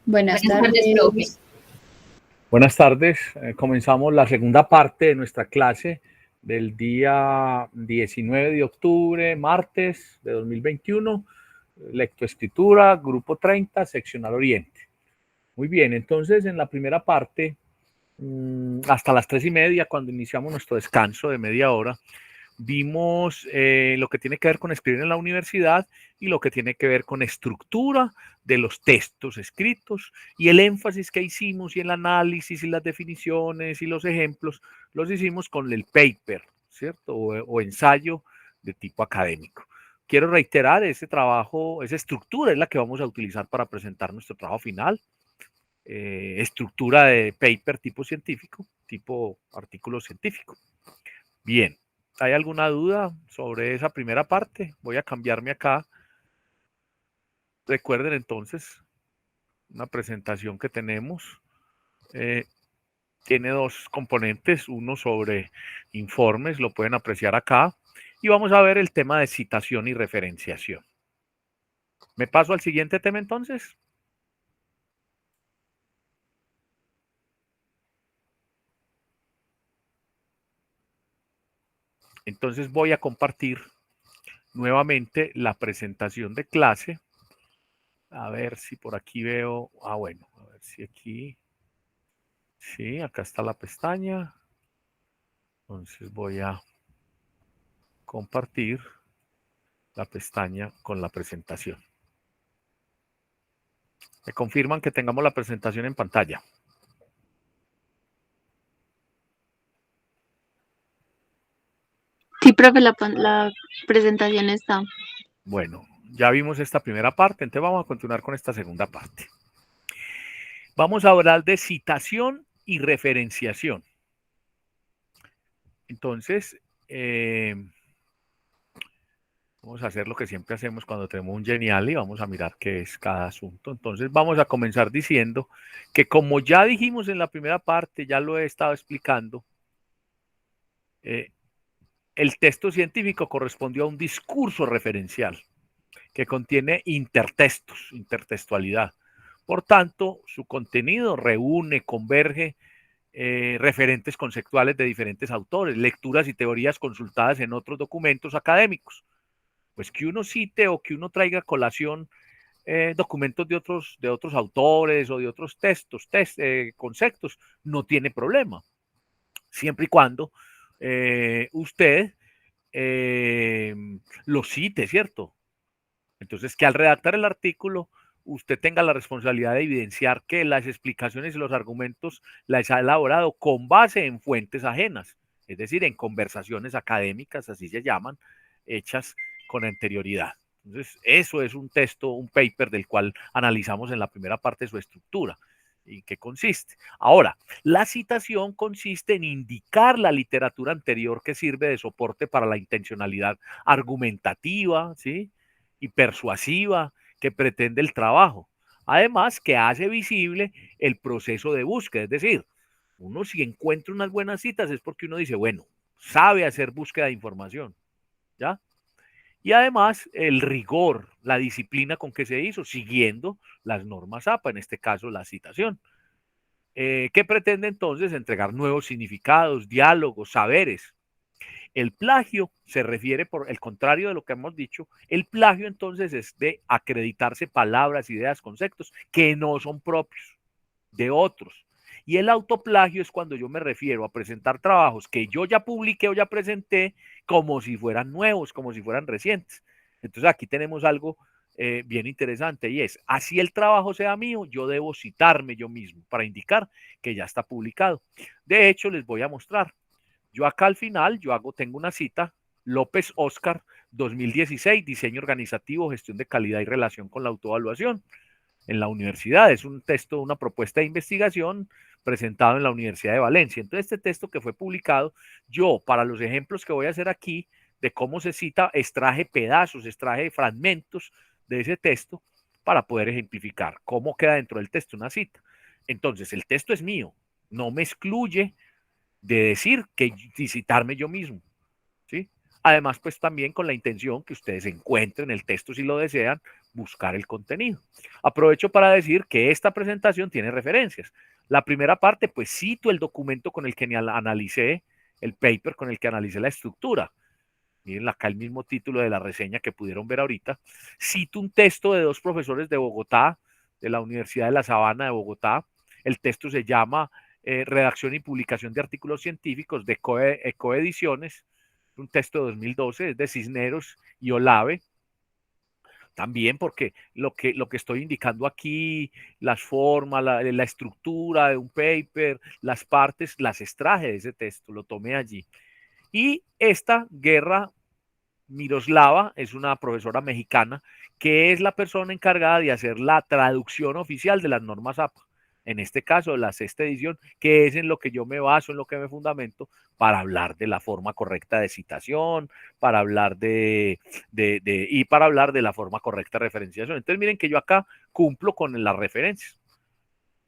Buenas Buenas tardes, profe. tardes. Buenas tardes. Comenzamos la segunda parte de nuestra clase del día 19 de octubre, martes de 2021. Lectoescritura, grupo 30, seccional Oriente. Muy bien, entonces en la primera parte, hasta las 3:30, cuando iniciamos nuestro descanso de media hora, vimos lo que tiene que ver con escribir en la universidad y lo que tiene que ver con estructura de los textos escritos, y el énfasis que hicimos y el análisis y las definiciones y los ejemplos los hicimos con el paper, ¿cierto? O ensayo de tipo académico. Quiero reiterar, ese trabajo, esa estructura es la que vamos a utilizar para presentar nuestro trabajo final. Estructura de paper tipo científico, tipo artículo científico. Bien, ¿hay alguna duda sobre esa primera parte? Voy a cambiarme acá. Recuerden entonces, una presentación que tenemos tiene dos componentes, uno sobre informes, lo pueden apreciar acá, y vamos a ver el tema de citación y referenciación. ¿Me paso al siguiente tema entonces? Entonces voy a compartir nuevamente la presentación de clase. A ver si por aquí veo, bueno, a ver si aquí, sí, acá está la pestaña. Entonces voy a compartir la pestaña con la presentación. Me confirman que tengamos la presentación en pantalla. Sí, profe, la presentación está. Bueno, ya vimos esta primera parte, entonces vamos a continuar con esta segunda parte. Vamos a hablar de citación y referenciación. Entonces, vamos a hacer lo que siempre hacemos cuando tenemos un genial y vamos a mirar qué es cada asunto. Entonces vamos a comenzar diciendo que, como ya dijimos en la primera parte, ya lo he estado explicando, el texto científico correspondió a un discurso referencial que contiene intertextos, intertextualidad. Por tanto, su contenido reúne, converge referentes conceptuales de diferentes autores, lecturas y teorías consultadas en otros documentos académicos. Pues que uno cite o que uno traiga a colación documentos de otros autores o de otros textos, conceptos, no tiene problema, siempre y cuando usted lo cite, ¿cierto? Entonces, que al redactar el artículo usted tenga la responsabilidad de evidenciar que las explicaciones y los argumentos las ha elaborado con base en fuentes ajenas, es decir, en conversaciones académicas, así se llaman, hechas con anterioridad. Entonces, eso es un texto, un paper del cual analizamos en la primera parte su estructura y qué consiste. Ahora, la citación consiste en indicar la literatura anterior que sirve de soporte para la intencionalidad argumentativa, ¿sí?, y persuasiva que pretende el trabajo. Además, que hace visible el proceso de búsqueda, es decir, uno si encuentra unas buenas citas es porque uno dice, bueno, sabe hacer búsqueda de información, ¿ya? Y además el rigor, la disciplina con que se hizo, siguiendo las normas APA, en este caso la citación, que pretende entonces entregar nuevos significados, diálogos, saberes. El plagio se refiere, por el contrario de lo que hemos dicho, el plagio entonces es de acreditarse palabras, ideas, conceptos que no son propios de otros. Y el autoplagio es cuando yo me refiero a presentar trabajos que yo ya publiqué o ya presenté como si fueran nuevos, como si fueran recientes. Entonces aquí tenemos algo bien interesante, y es, así el trabajo sea mío, yo debo citarme yo mismo para indicar que ya está publicado. De hecho, les voy a mostrar. Yo acá al final, tengo una cita, López Oscar, 2016, diseño organizativo, gestión de calidad y relación con la autoevaluación en la universidad. Es un texto, una propuesta de investigación presentado en la Universidad de Valencia. Entonces, este texto que fue publicado, yo, para los ejemplos que voy a hacer aquí, de cómo se cita, extraje pedazos, extraje fragmentos de ese texto para poder ejemplificar cómo queda dentro del texto una cita. Entonces, el texto es mío, no me excluye de decir que citarme yo mismo, ¿sí? Además, pues también con la intención que ustedes encuentren el texto, si lo desean, buscar el contenido. Aprovecho para decir que esta presentación tiene referencias. La primera parte, pues cito el documento con el que analicé, el paper con el que analicé la estructura. Miren acá el mismo título de la reseña que pudieron ver ahorita. Cito un texto de dos profesores de Bogotá, de la Universidad de La Sabana de Bogotá. El texto se llama Redacción y publicación de artículos científicos de Ecoediciones. Un texto de 2012, es de Cisneros y Olave. También porque lo que estoy indicando aquí, las formas, la estructura de un paper, las partes, las extraje de ese texto, lo tomé allí. Y esta Guerra Miroslava es una profesora mexicana que es la persona encargada de hacer la traducción oficial de las normas APA. En este caso, la sexta edición, que es en lo que yo me baso, en lo que me fundamento, para hablar de la forma correcta de citación, para hablar y para hablar de la forma correcta de referenciación. Entonces, miren que yo acá cumplo con las referencias.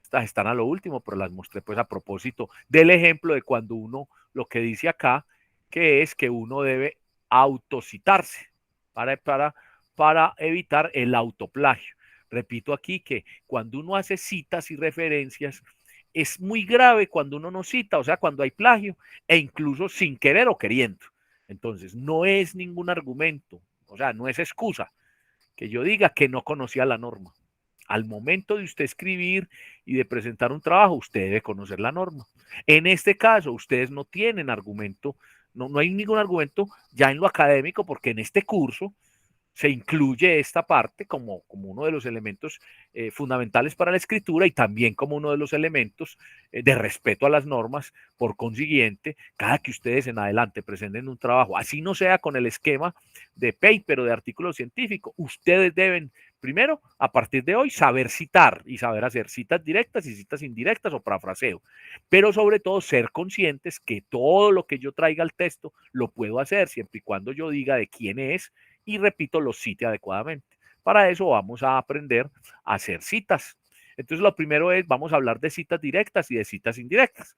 Estas están a lo último, pero las mostré pues a propósito del ejemplo de cuando uno, lo que dice acá, que es que uno debe autocitarse para evitar el autoplagio. Repito aquí que cuando uno hace citas y referencias, es muy grave cuando uno no cita, o sea, cuando hay plagio, e incluso sin querer o queriendo. Entonces, no es ningún argumento, o sea, no es excusa que yo diga que no conocía la norma. Al momento de usted escribir y de presentar un trabajo, usted debe conocer la norma. En este caso, ustedes no tienen argumento, no hay ningún argumento ya en lo académico, porque en este curso se incluye esta parte como uno de los elementos fundamentales para la escritura y también como uno de los elementos de respeto a las normas. Por consiguiente, cada que ustedes en adelante presenten un trabajo, así no sea con el esquema de paper o de artículo científico, ustedes deben, primero, a partir de hoy, saber citar y saber hacer citas directas y citas indirectas o parafraseo, pero sobre todo ser conscientes que todo lo que yo traiga al texto lo puedo hacer siempre y cuando yo diga de quién es y repito, los cite adecuadamente. Para eso vamos a aprender a hacer citas. Entonces, lo primero es, vamos a hablar de citas directas y de citas indirectas.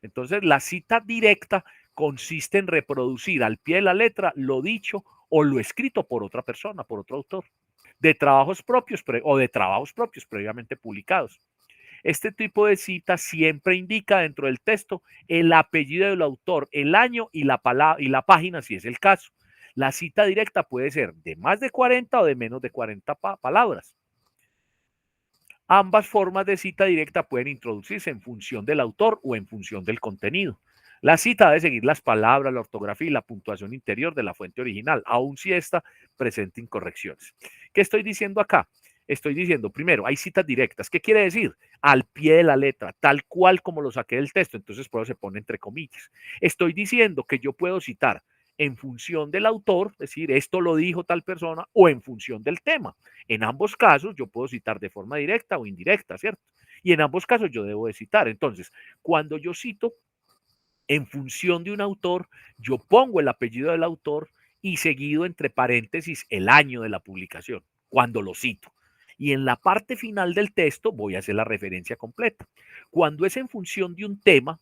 Entonces, la cita directa consiste en reproducir al pie de la letra lo dicho o lo escrito por otra persona, por otro autor, de trabajos propios o de trabajos propios previamente publicados. Este tipo de cita siempre indica dentro del texto el apellido del autor, el año y la página, si es el caso. La cita directa puede ser de más de 40 o de menos de 40 palabras. Ambas formas de cita directa pueden introducirse en función del autor o en función del contenido. La cita debe seguir las palabras, la ortografía y la puntuación interior de la fuente original, aun si ésta presenta incorrecciones. ¿Qué estoy diciendo acá? Estoy diciendo, primero, hay citas directas. ¿Qué quiere decir? Al pie de la letra, tal cual como lo saqué del texto. Entonces, por eso se pone entre comillas. Estoy diciendo que yo puedo citar en función del autor, es decir, esto lo dijo tal persona, o en función del tema. En ambos casos yo puedo citar de forma directa o indirecta, ¿cierto? Y en ambos casos yo debo de citar. Entonces, cuando yo cito en función de un autor, yo pongo el apellido del autor y seguido entre paréntesis el año de la publicación, cuando lo cito. Y en la parte final del texto voy a hacer la referencia completa. Cuando es en función de un tema,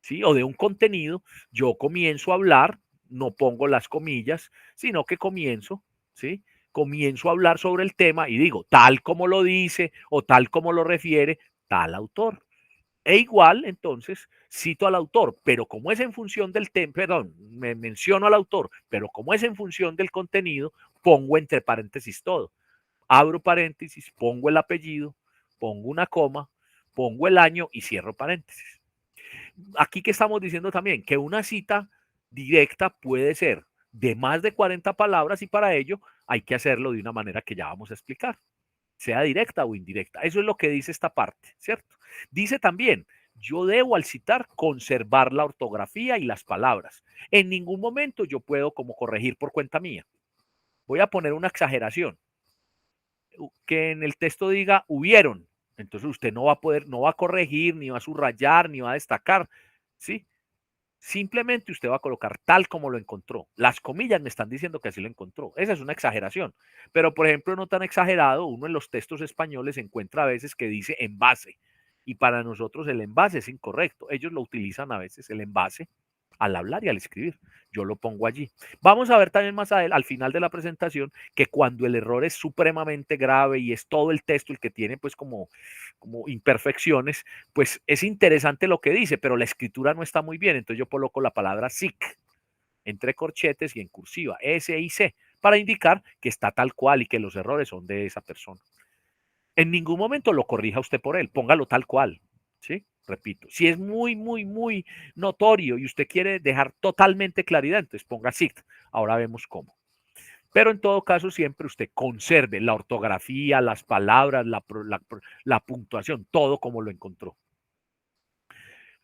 ¿sí? O de un contenido, yo comienzo a hablar, no pongo las comillas, sino que comienzo, ¿sí? Comienzo a hablar sobre el tema y digo, tal como lo dice o tal como lo refiere tal autor. E igual, entonces, cito al autor, pero como es en función del tema, perdón, me menciono al autor, pero como es en función del contenido, pongo entre paréntesis todo. Abro paréntesis, pongo el apellido, pongo una coma, pongo el año y cierro paréntesis. Aquí que estamos diciendo también que una cita directa puede ser de más de 40 palabras y para ello hay que hacerlo de una manera que ya vamos a explicar, sea directa o indirecta. Eso es lo que dice esta parte, ¿cierto? Dice también, yo debo al citar conservar la ortografía y las palabras. En ningún momento yo puedo como corregir por cuenta mía. Voy a poner una exageración, que en el texto diga hubieron, entonces usted no va a poder, no va a corregir, ni va a subrayar, ni va a destacar, ¿sí? Simplemente usted va a colocar tal como lo encontró. Las comillas me están diciendo que así lo encontró. Esa es una exageración. Pero, por ejemplo, no tan exagerado, uno en los textos españoles encuentra a veces que dice envase. Y para nosotros el envase es incorrecto. Ellos lo utilizan a veces, el envase, al hablar y al escribir. Yo lo pongo allí. Vamos a ver también más al final de la presentación que cuando el error es supremamente grave y es todo el texto el que tiene pues como imperfecciones, pues es interesante lo que dice, pero la escritura no está muy bien. Entonces yo coloco la palabra SIC entre corchetes y en cursiva, S y C, para indicar que está tal cual y que los errores son de esa persona. En ningún momento lo corrija usted por él, póngalo tal cual, ¿sí? Repito, si es muy notorio y usted quiere dejar totalmente claridad, entonces ponga SIC. Ahora vemos cómo. Pero en todo caso, siempre usted conserve la ortografía, las palabras, la puntuación, todo como lo encontró.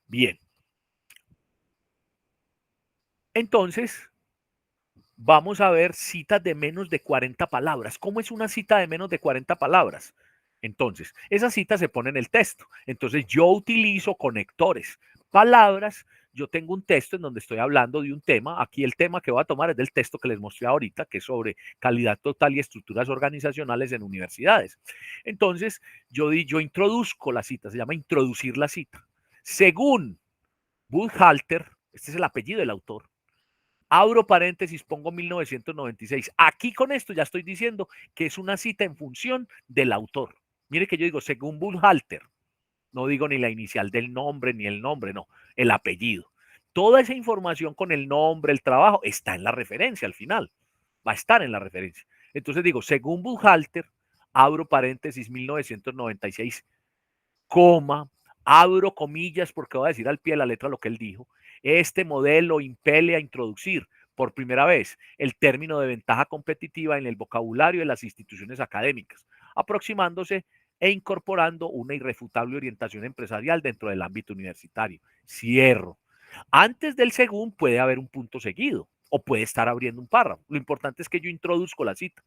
Bien. Entonces, vamos a ver citas de menos de 40 palabras. ¿Cómo es una cita de menos de 40 palabras? Entonces, esa cita se pone en el texto. Entonces, yo utilizo conectores, palabras. Yo tengo un texto en donde estoy hablando de un tema. Aquí el tema que voy a tomar es del texto que les mostré ahorita, que es sobre calidad total y estructuras organizacionales en universidades. Entonces, yo introduzco la cita, se llama introducir la cita. Según Buchhalter, este es el apellido del autor, abro paréntesis, pongo 1996. Aquí con esto ya estoy diciendo que es una cita en función del autor. Mire que yo digo, según Buchhalter, no digo ni la inicial del nombre, ni el nombre, no, el apellido. Toda esa información con el nombre, el trabajo, está en la referencia al final. Va a estar en la referencia. Entonces digo, según Buchhalter, abro paréntesis 1996, coma, abro comillas porque voy a decir al pie de la letra lo que él dijo. Este modelo impele a introducir por primera vez el término de ventaja competitiva en el vocabulario de las instituciones académicas, aproximándose e incorporando una irrefutable orientación empresarial dentro del ámbito universitario. Cierro. Antes del según puede haber un punto seguido o puede estar abriendo un párrafo. Lo importante es que yo introduzco la cita.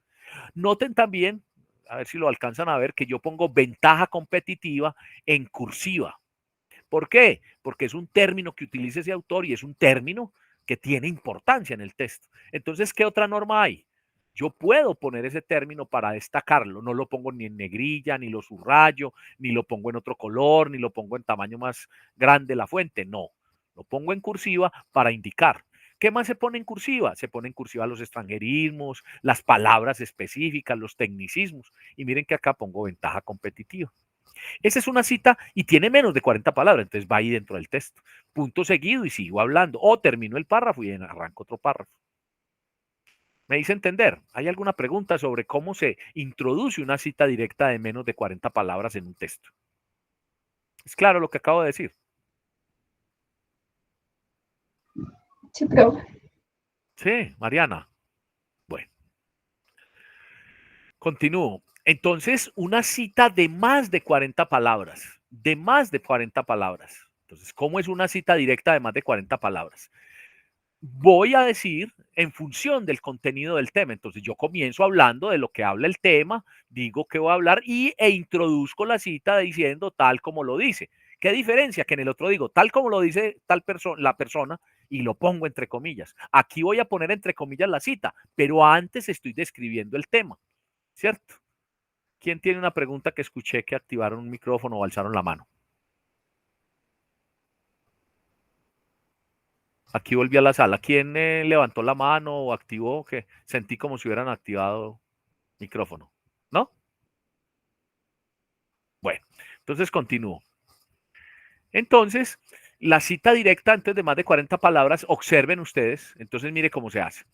Noten también, a ver si lo alcanzan a ver, que yo pongo ventaja competitiva en cursiva. ¿Por qué? Porque es un término que utiliza ese autor y es un término que tiene importancia en el texto. Entonces, ¿qué otra norma hay? Yo puedo poner ese término para destacarlo, no lo pongo ni en negrilla, ni lo subrayo, ni lo pongo en otro color, ni lo pongo en tamaño más grande la fuente, no, lo pongo en cursiva para indicar. ¿Qué más se pone en cursiva? Se pone en cursiva los extranjerismos, las palabras específicas, los tecnicismos. Y miren que acá pongo ventaja competitiva. Esa es una cita y tiene menos de 40 palabras, entonces va ahí dentro del texto. Punto seguido y sigo hablando. O termino el párrafo y arranco otro párrafo. ¿Me hice entender? ¿Hay alguna pregunta sobre cómo se introduce una cita directa de menos de 40 palabras en un texto? ¿Es claro lo que acabo de decir? Sí, profe. Sí, Mariana. Bueno, continúo. Entonces, una cita de más de 40 palabras, de más de 40 palabras. Entonces, ¿cómo es una cita directa de más de 40 palabras? Voy a decir en función del contenido del tema. Entonces yo comienzo hablando de lo que habla el tema, digo que voy a hablar e introduzco la cita diciendo tal como lo dice. ¿Qué diferencia? Que en el otro digo tal como lo dice la persona y lo pongo entre comillas. Aquí voy a poner entre comillas la cita, pero antes estoy describiendo el tema, ¿cierto? ¿Quién tiene una pregunta que escuché que activaron un micrófono o alzaron la mano? Aquí volví a la sala. ¿Quién levantó la mano o activó? Que sentí como si hubieran activado micrófono. ¿No? Bueno, entonces continúo. Entonces, la cita directa antes de más de 40 palabras, observen ustedes. Entonces, mire cómo se hace.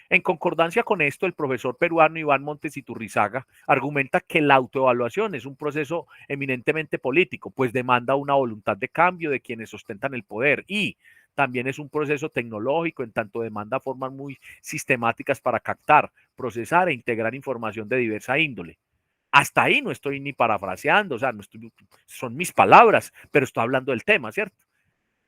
En concordancia con esto, el profesor peruano Iván Montes Iturrizaga argumenta que la autoevaluación es un proceso eminentemente político, pues demanda una voluntad de cambio de quienes ostentan el poder y también es un proceso tecnológico, en tanto demanda formas muy sistemáticas para captar, procesar e integrar información de diversa índole. Hasta ahí no estoy ni parafraseando, o sea, no estoy, son mis palabras, pero estoy hablando del tema, ¿cierto?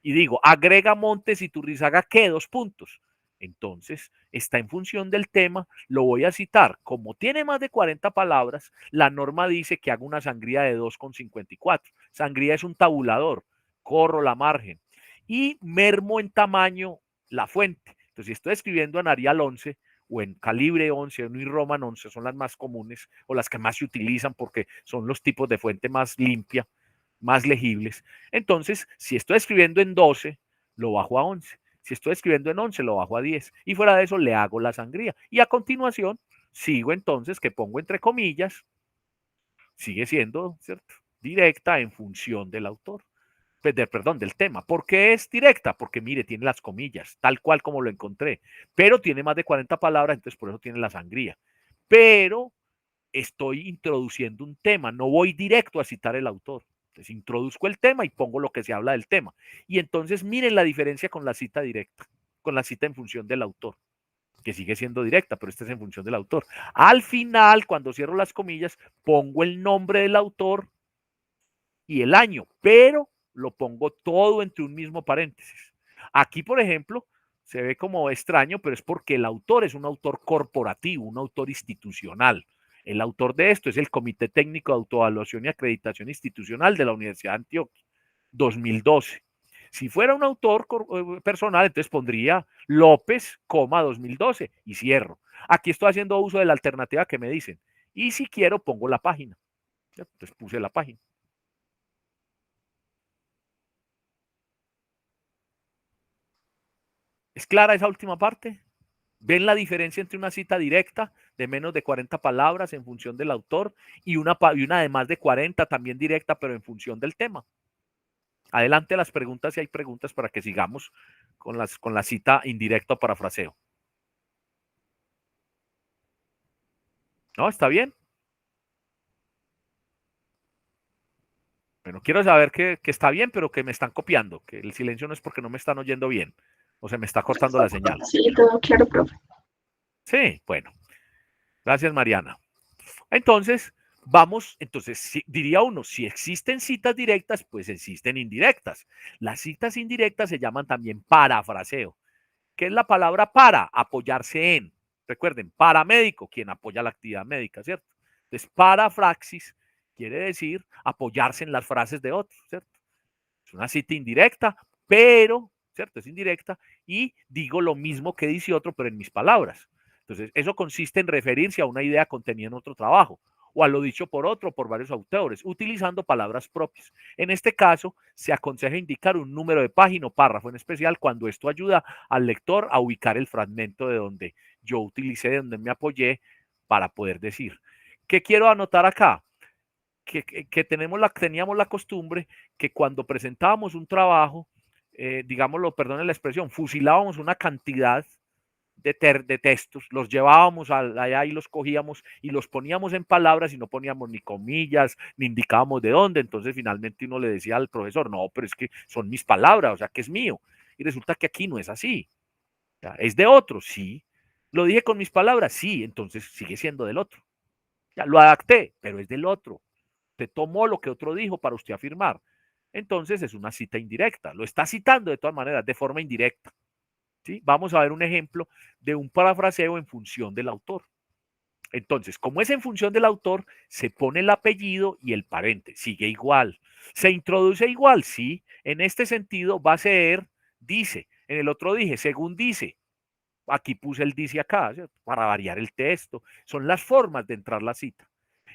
Y digo, agrega Montes y Turrizaga que 2 puntos. Entonces, está en función del tema, lo voy a citar. Como tiene más de 40 palabras, la norma dice que hago una sangría de 2,54. Sangría es un tabulador, corro la margen y mermo en tamaño la fuente. Entonces, si estoy escribiendo en Arial 11 o en calibre 11 o en Roman 11, son las más comunes o las que más se utilizan porque son los tipos de fuente más limpia, más legibles. Entonces, si estoy escribiendo en 12, lo bajo a 11. Si estoy escribiendo en 11, lo bajo a 10. Y fuera de eso, le hago la sangría. Y a continuación, sigo entonces, que pongo entre comillas, sigue siendo, ¿cierto?, directa en función del autor. Perdón, del tema. ¿Por qué es directa? Porque mire, tiene las comillas, tal cual como lo encontré, pero tiene más de 40 palabras, entonces por eso tiene la sangría. Pero estoy introduciendo un tema, no voy directo a citar el autor. Entonces introduzco el tema y pongo lo que se habla del tema. Y entonces miren la diferencia con la cita directa, con la cita en función del autor, que sigue siendo directa, pero esta es en función del autor. Al final, cuando cierro las comillas, pongo el nombre del autor y el año, pero lo pongo todo entre un mismo paréntesis. Aquí, por ejemplo, se ve como extraño, pero es porque el autor es un autor corporativo, un autor institucional. El autor de esto es el Comité Técnico de Autoevaluación y Acreditación Institucional de la Universidad de Antioquia, 2012. Si fuera un autor personal, entonces pondría López, 2012 y cierro. Aquí estoy haciendo uso de la alternativa que me dicen. Y si quiero, pongo la página. Entonces puse la página. ¿Es clara esa última parte? ¿Ven la diferencia entre una cita directa de menos de 40 palabras en función del autor y una de más de 40 también directa, pero en función del tema? Adelante las preguntas, si hay preguntas, para que sigamos con la cita indirecta o parafraseo. ¿No? ¿Está bien? Bueno, quiero saber que está bien, pero que me están copiando, que el silencio no es porque no me están oyendo bien o se me está cortando la señal. Sí, todo claro, profe. Sí, bueno. Gracias, Mariana. Entonces, vamos, entonces diría uno, si existen citas directas, pues existen indirectas. Las citas indirectas se llaman también parafraseo. ¿Qué es la palabra para? Apoyarse en. Recuerden, paramédico, quien apoya la actividad médica, ¿cierto? Entonces, parafraxis quiere decir apoyarse en las frases de otros, ¿cierto? Es una cita indirecta, pero, ¿cierto? Es indirecta y digo lo mismo que dice otro, pero en mis palabras. Entonces, eso consiste en referirse a una idea contenida en otro trabajo o a lo dicho por otro, por varios autores, utilizando palabras propias. En este caso, se aconseja indicar un número de página o párrafo en especial cuando esto ayuda al lector a ubicar el fragmento de donde yo utilicé, de donde me apoyé para poder decir. ¿Qué quiero anotar acá? Que teníamos la costumbre que cuando presentábamos un trabajo, digámoslo, perdón la expresión, fusilábamos una cantidad de textos, los llevábamos allá y los cogíamos y los poníamos en palabras y no poníamos ni comillas, ni indicábamos de dónde. Entonces finalmente uno le decía al profesor, no, pero es que son mis palabras, o sea, que es mío. Y resulta que aquí no es así. O sea, es de otro, sí. Lo dije con mis palabras, sí, entonces sigue siendo del otro. Ya, lo adapté, pero es del otro. Usted tomó lo que otro dijo para usted afirmar. Entonces es una cita indirecta. Lo está citando de todas maneras, de forma indirecta. ¿Sí? Vamos a ver un ejemplo de un parafraseo en función del autor. Entonces, como es en función del autor, se pone el apellido y el parente. Sigue igual. ¿Se introduce igual? Sí. En este sentido va a ser dice. En el otro dije, según dice. Aquí puse el dice acá, ¿cierto? Para variar el texto. Son las formas de entrar la cita.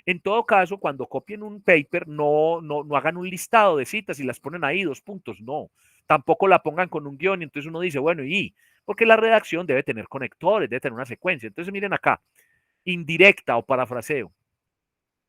En todo caso, cuando copien un paper, no hagan un listado de citas y las ponen ahí, 2 puntos, no. Tampoco la pongan con un guión y entonces uno dice, bueno, ¿y? Porque la redacción debe tener conectores, debe tener una secuencia. Entonces miren acá, indirecta o parafraseo.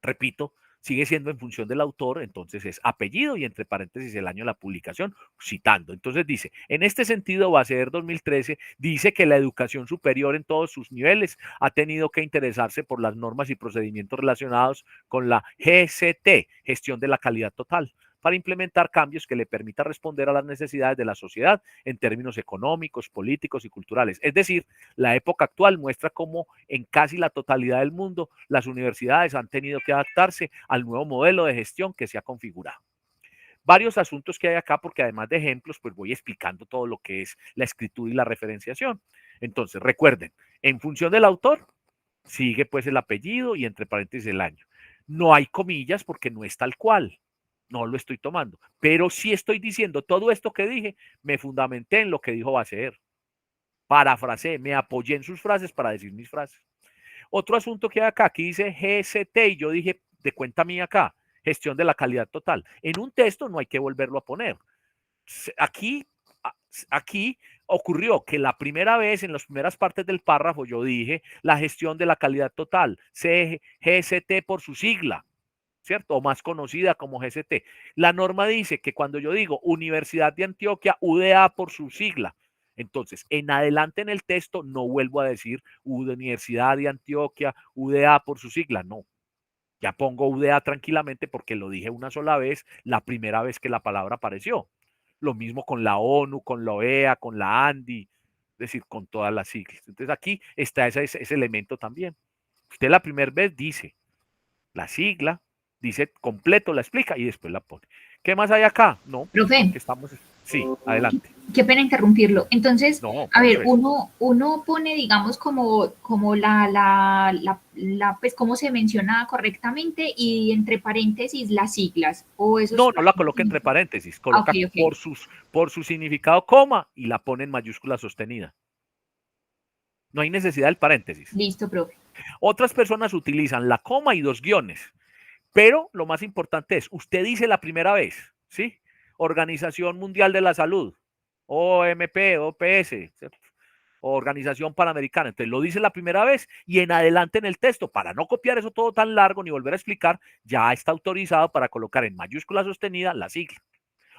Repito, sigue siendo en función del autor, entonces es apellido y entre paréntesis el año de la publicación, citando. Entonces dice, en este sentido, Baseer 2013 dice que la educación superior en todos sus niveles ha tenido que interesarse por las normas y procedimientos relacionados con la GCT, gestión de la calidad total, para implementar cambios que le permitan responder a las necesidades de la sociedad en términos económicos, políticos y culturales. Es decir, la época actual muestra cómo en casi la totalidad del mundo las universidades han tenido que adaptarse al nuevo modelo de gestión que se ha configurado. Varios asuntos que hay acá, porque además de ejemplos, pues voy explicando todo lo que es la escritura y la referenciación. Entonces, recuerden, en función del autor, sigue pues el apellido y entre paréntesis el año. No hay comillas porque no es tal cual. No lo estoy tomando, pero sí estoy diciendo todo esto que dije, me fundamenté en lo que dijo Baseer. Parafraseé, me apoyé en sus frases para decir mis frases. Otro asunto que hay acá, aquí dice GST y yo dije de cuenta mía acá, gestión de la calidad total. En un texto no hay que volverlo a poner. Aquí, ocurrió que la primera vez, en las primeras partes del párrafo, yo dije la gestión de la calidad total, GST por su sigla, ¿cierto? O más conocida como GST. La norma dice que cuando yo digo Universidad de Antioquia, UDA por su sigla, entonces en adelante en el texto no vuelvo a decir Universidad de Antioquia, UDA por su sigla, no. Ya pongo UDA tranquilamente porque lo dije una sola vez, la primera vez que la palabra apareció. Lo mismo con la ONU, con la OEA, con la ANDI, es decir, con todas las siglas. Entonces aquí está ese elemento también. Usted la primera vez dice la sigla, dice completo, la explica y después la pone. ¿Qué más hay acá? No, Profe, que estamos... Sí, adelante. qué pena interrumpirlo. Entonces, No, a ver, profe. uno pone, digamos, como pues, cómo se menciona correctamente y entre paréntesis las siglas, o esos No, no la coloque entre paréntesis. paréntesis, Ah, ok, coloca ok. por su significado coma y la pone en mayúscula sostenida. No hay necesidad del paréntesis. Listo, profe. Otras personas utilizan la coma y dos guiones, pero lo más importante es, usted dice la primera vez, ¿sí? Organización Mundial de la Salud, OMP, OPS, ¿cierto? Organización Panamericana. Entonces lo dice la primera vez y en adelante en el texto, para no copiar eso todo tan largo ni volver a explicar, ya está autorizado para colocar en mayúscula sostenida la sigla.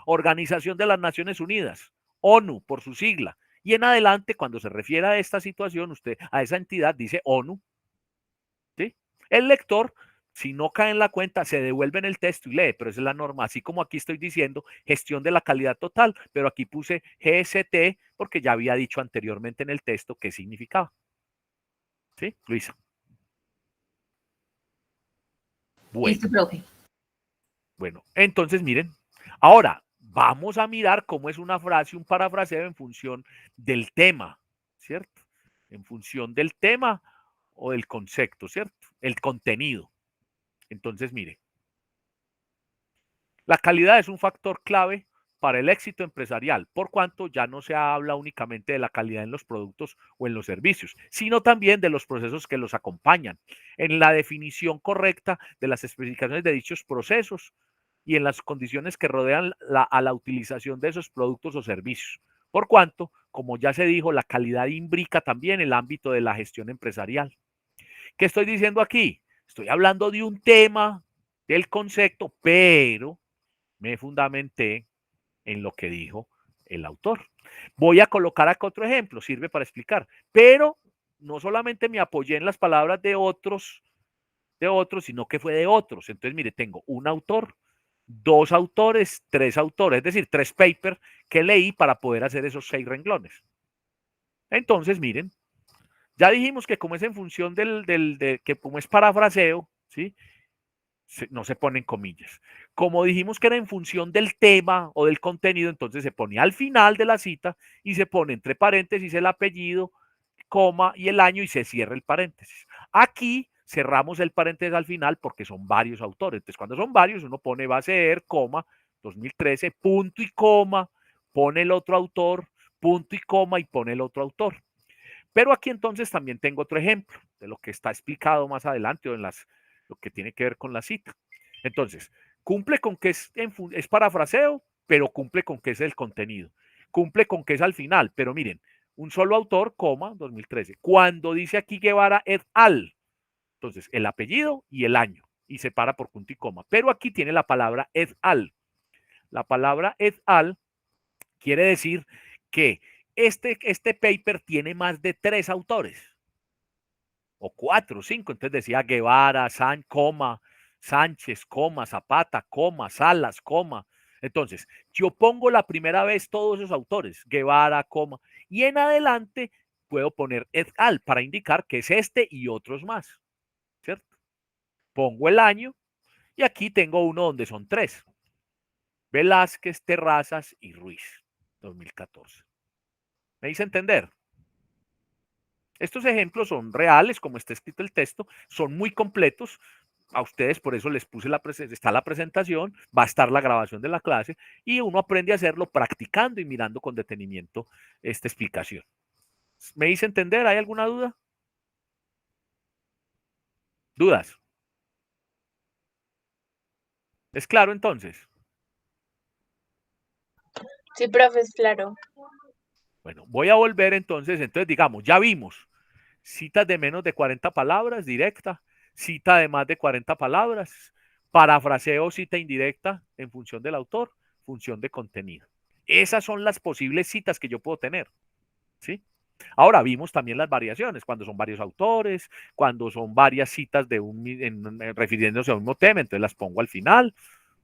Organización de las Naciones Unidas, ONU por su sigla. Y en adelante, cuando se refiere a esta situación, usted a esa entidad dice ONU. ¿Sí? El lector, si no cae en la cuenta, se devuelve en el texto y lee, pero esa es la norma. Así como aquí estoy diciendo gestión de la calidad total, pero aquí puse GST porque ya había dicho anteriormente en el texto qué significaba. ¿Sí, Luisa? Listo, Bueno, profe. bueno, entonces miren, ahora vamos a mirar cómo es una frase, un parafraseo en función del tema, ¿cierto? En función del tema o del concepto, ¿cierto? El contenido. Entonces, mire, la calidad es un factor clave para el éxito empresarial, por cuanto ya no se habla únicamente de la calidad en los productos o en los servicios, sino también de los procesos que los acompañan, en la definición correcta de las especificaciones de dichos procesos y en las condiciones que rodean a la utilización de esos productos o servicios. Por cuanto, como ya se dijo, la calidad imbrica también el ámbito de la gestión empresarial. ¿Qué estoy diciendo aquí? Estoy hablando de un tema, del concepto, pero me fundamenté en lo que dijo el autor. Voy a colocar acá otro ejemplo, sirve para explicar, pero no solamente me apoyé en las palabras de otros, sino que fue de otros. Entonces, mire, tengo un autor, dos autores, tres autores, es decir, tres papers que leí para poder hacer esos 6 renglones. Entonces, miren, ya dijimos que como es en función que como es parafraseo, ¿sí? No se ponen comillas. Como dijimos que era en función del tema o del contenido, entonces se pone al final de la cita y se pone entre paréntesis el apellido, coma y el año y se cierra el paréntesis. Aquí cerramos el paréntesis al final porque son varios autores. Entonces, cuando son varios, uno pone va a ser, coma, 2013, punto y coma, pone el otro autor, punto y coma y pone el otro autor. Pero aquí entonces también tengo otro ejemplo de lo que está explicado más adelante o en lo que tiene que ver con la cita. Entonces, cumple con que es parafraseo, pero cumple con que es el contenido. Cumple con que es al final, pero miren, un solo autor, coma, 2013. Cuando dice aquí Guevara et al, entonces el apellido y el año, y se para por punto y coma. Pero aquí tiene la palabra et al. La palabra et al quiere decir que este paper tiene más de 3 autores, o 4, 5. Entonces decía Guevara, coma, Sánchez, coma, Zapata, coma, Salas, coma. Entonces, yo pongo la primera vez todos esos autores, Guevara, coma, y en adelante puedo poner et al para indicar que es este y otros más, ¿cierto? Pongo el año y aquí tengo uno donde son 3. Velázquez, Terrazas y Ruiz, 2014. ¿Me hice entender? Estos ejemplos son reales, como está escrito el texto, son muy completos. A ustedes por eso les puse está la presentación, va a estar la grabación de la clase y uno aprende a hacerlo practicando y mirando con detenimiento esta explicación. ¿Me hice entender? ¿Hay alguna duda? ¿Dudas? ¿Es claro entonces? Sí, profe, es claro. Bueno, voy a volver entonces digamos, ya vimos citas de menos de 40 palabras, directa, cita de más de 40 palabras, parafraseo, cita indirecta en función del autor, función de contenido. Esas son las posibles citas que yo puedo tener, ¿sí? Ahora vimos también las variaciones, cuando son varios autores, cuando son varias citas refiriéndose a un mismo tema, entonces las pongo al final,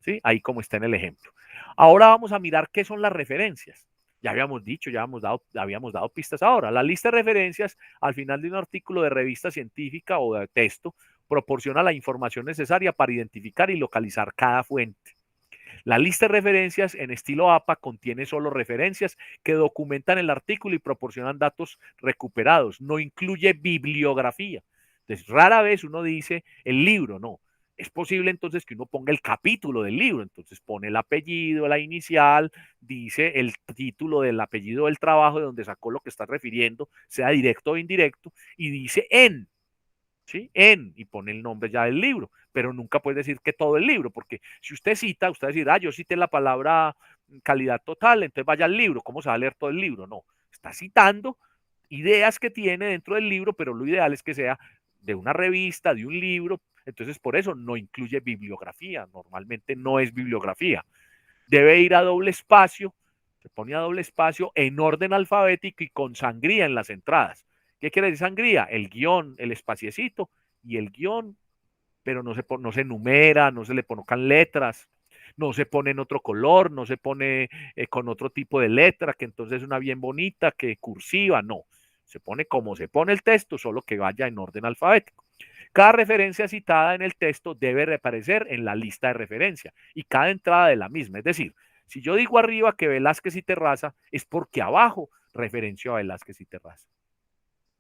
¿sí? Ahí como está en el ejemplo. Ahora vamos a mirar qué son las referencias. Ya habíamos dicho, ya habíamos dado pistas ahora. La lista de referencias al final de un artículo de revista científica o de texto proporciona la información necesaria para identificar y localizar cada fuente. La lista de referencias en estilo APA contiene solo referencias que documentan el artículo y proporcionan datos recuperados. No incluye bibliografía. Entonces, rara vez uno dice el libro, no. Es posible entonces que uno ponga el capítulo del libro, entonces pone el apellido, la inicial, dice el título del apellido del trabajo de donde sacó lo que está refiriendo, sea directo o indirecto, y dice en, ¿sí? Y pone el nombre ya del libro, pero nunca puede decir que todo el libro, porque si usted cita, usted va a decir, yo cité la palabra calidad total, entonces vaya al libro, ¿cómo se va a leer todo el libro? No, está citando ideas que tiene dentro del libro, pero lo ideal es que sea de una revista, de un libro, entonces por eso no incluye bibliografía, normalmente no es bibliografía. Debe ir a doble espacio, se pone a doble espacio en orden alfabético y con sangría en las entradas. ¿Qué quiere decir sangría? El guión, el espaciecito y el guión, pero no se numera, no se le colocan letras, no se pone en otro color, no se pone con otro tipo de letra, que entonces es una bien bonita, que cursiva, no. Se pone como se pone el texto, solo que vaya en orden alfabético. Cada referencia citada en el texto debe reaparecer en la lista de referencia y cada entrada de la misma. Es decir, si yo digo arriba que Velázquez y Terraza, es porque abajo referencio a Velázquez y Terraza.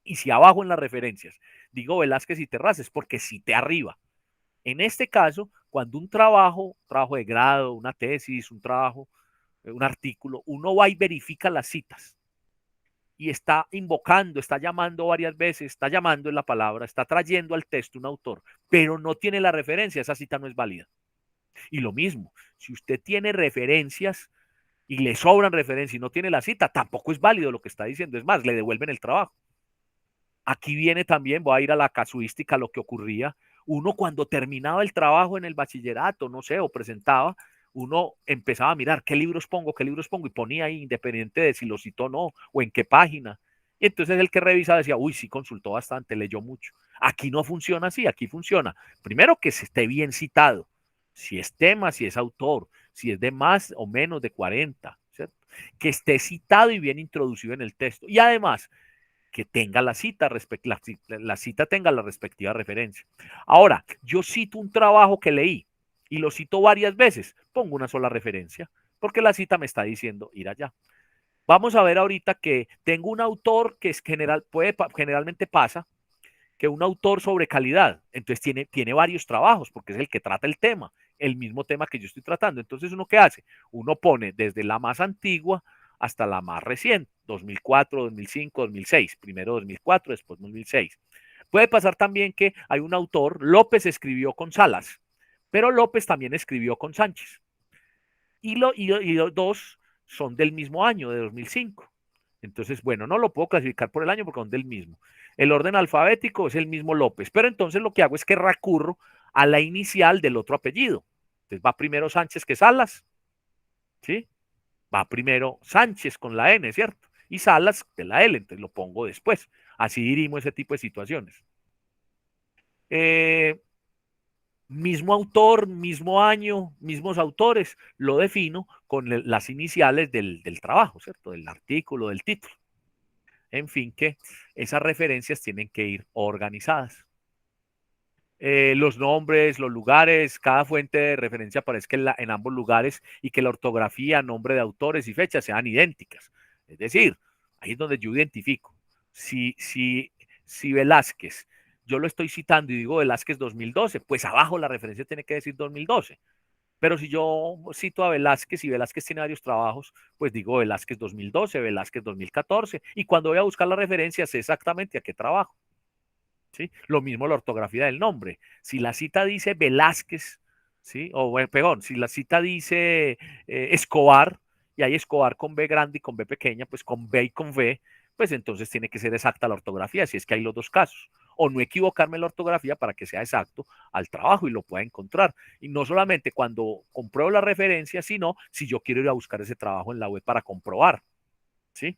Y si abajo en las referencias digo Velázquez y Terraza, es porque cité arriba. En este caso, cuando un trabajo de grado, una tesis, un trabajo, un artículo, uno va y verifica las citas y está invocando, está llamando varias veces, está llamando en la palabra, está trayendo al texto un autor, pero no tiene la referencia, esa cita no es válida. Y lo mismo, si usted tiene referencias y le sobran referencias y no tiene la cita, tampoco es válido lo que está diciendo, es más, le devuelven el trabajo. Aquí viene también, voy a ir a la casuística, lo que ocurría. Uno cuando terminaba el trabajo en el bachillerato, no sé, o presentaba, uno empezaba a mirar qué libros pongo, y ponía ahí, independiente de si lo citó o no, o en qué página. Y entonces el que revisa decía, uy, sí, consultó bastante, leyó mucho. Aquí no funciona así, aquí funciona. Primero que se esté bien citado, si es tema, si es autor, si es de más o menos de 40, ¿cierto? Que esté citado y bien introducido en el texto. Y además, que tenga la cita, la cita tenga la respectiva referencia. Ahora, yo cito un trabajo que leí y lo cito varias veces, pongo una sola referencia, porque la cita me está diciendo ir allá. Vamos a ver ahorita que tengo un autor que es generalmente pasa, que un autor sobre calidad, entonces tiene varios trabajos, porque es el que trata el tema, el mismo tema que yo estoy tratando. Entonces, ¿uno qué hace? Uno pone desde la más antigua hasta la más reciente, 2004, 2005, 2006, primero 2004, después 2006. Puede pasar también que hay un autor, López escribió con Salas, pero López también escribió con Sánchez. Y los dos son del mismo año, de 2005. Entonces, bueno, no lo puedo clasificar por el año porque son del mismo. El orden alfabético es el mismo López, pero entonces lo que hago es que recurro a la inicial del otro apellido. Entonces va primero Sánchez que Salas, ¿sí? Va primero Sánchez con la N, ¿cierto? Y Salas de la L, entonces lo pongo después. Así dirimo ese tipo de situaciones. Eh, Mismo autor, mismo año, mismos autores, lo defino con las iniciales del trabajo, ¿cierto? Del artículo, del título. En fin, que esas referencias tienen que ir organizadas. Los nombres, los lugares, cada fuente de referencia aparezca en ambos lugares y que la ortografía, nombre de autores y fechas sean idénticas. Es decir, ahí es donde yo identifico. Si Velázquez, yo lo estoy citando y digo Velázquez 2012, pues abajo la referencia tiene que decir 2012. Pero si yo cito a Velázquez y Velázquez tiene varios trabajos, pues digo Velázquez 2012, Velázquez 2014, y cuando voy a buscar la referencia sé exactamente a qué trabajo. ¿Sí? Lo mismo la ortografía del nombre. Si la cita dice Velázquez, ¿sí? O perdón, si la cita dice Escobar y hay Escobar con B grande y con B pequeña, pues con B y con V, pues entonces tiene que ser exacta la ortografía, si es que hay los dos casos. O no equivocarme en la ortografía para que sea exacto al trabajo y lo pueda encontrar. Y no solamente cuando compruebo la referencia, sino si yo quiero ir a buscar ese trabajo en la web para comprobar. ¿Sí?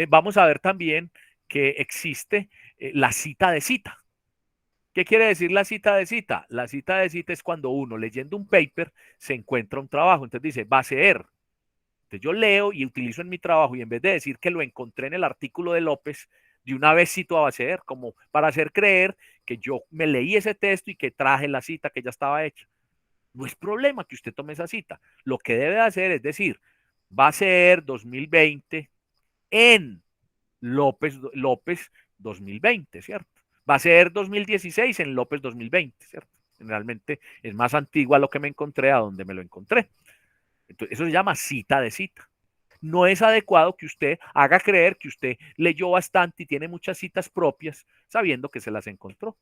Vamos a ver también que existe la cita de cita. ¿Qué quiere decir la cita de cita? La cita de cita es cuando uno leyendo un paper se encuentra un trabajo. Entonces dice, va a ser. Entonces yo leo y utilizo en mi trabajo y en vez de decir que lo encontré en el artículo de López, de una vez cito a Baseer, como para hacer creer que yo me leí ese texto y que traje la cita que ya estaba hecha. No es problema que usted tome esa cita. Lo que debe hacer es decir, va a ser 2020 en López 2020, ¿cierto? Va a ser 2016 en López 2020, ¿cierto? Generalmente es más antigua lo que me encontré a donde me lo encontré. Entonces, eso se llama cita de cita. No es adecuado que usted haga creer que usted leyó bastante y tiene muchas citas propias sabiendo que se las encontró.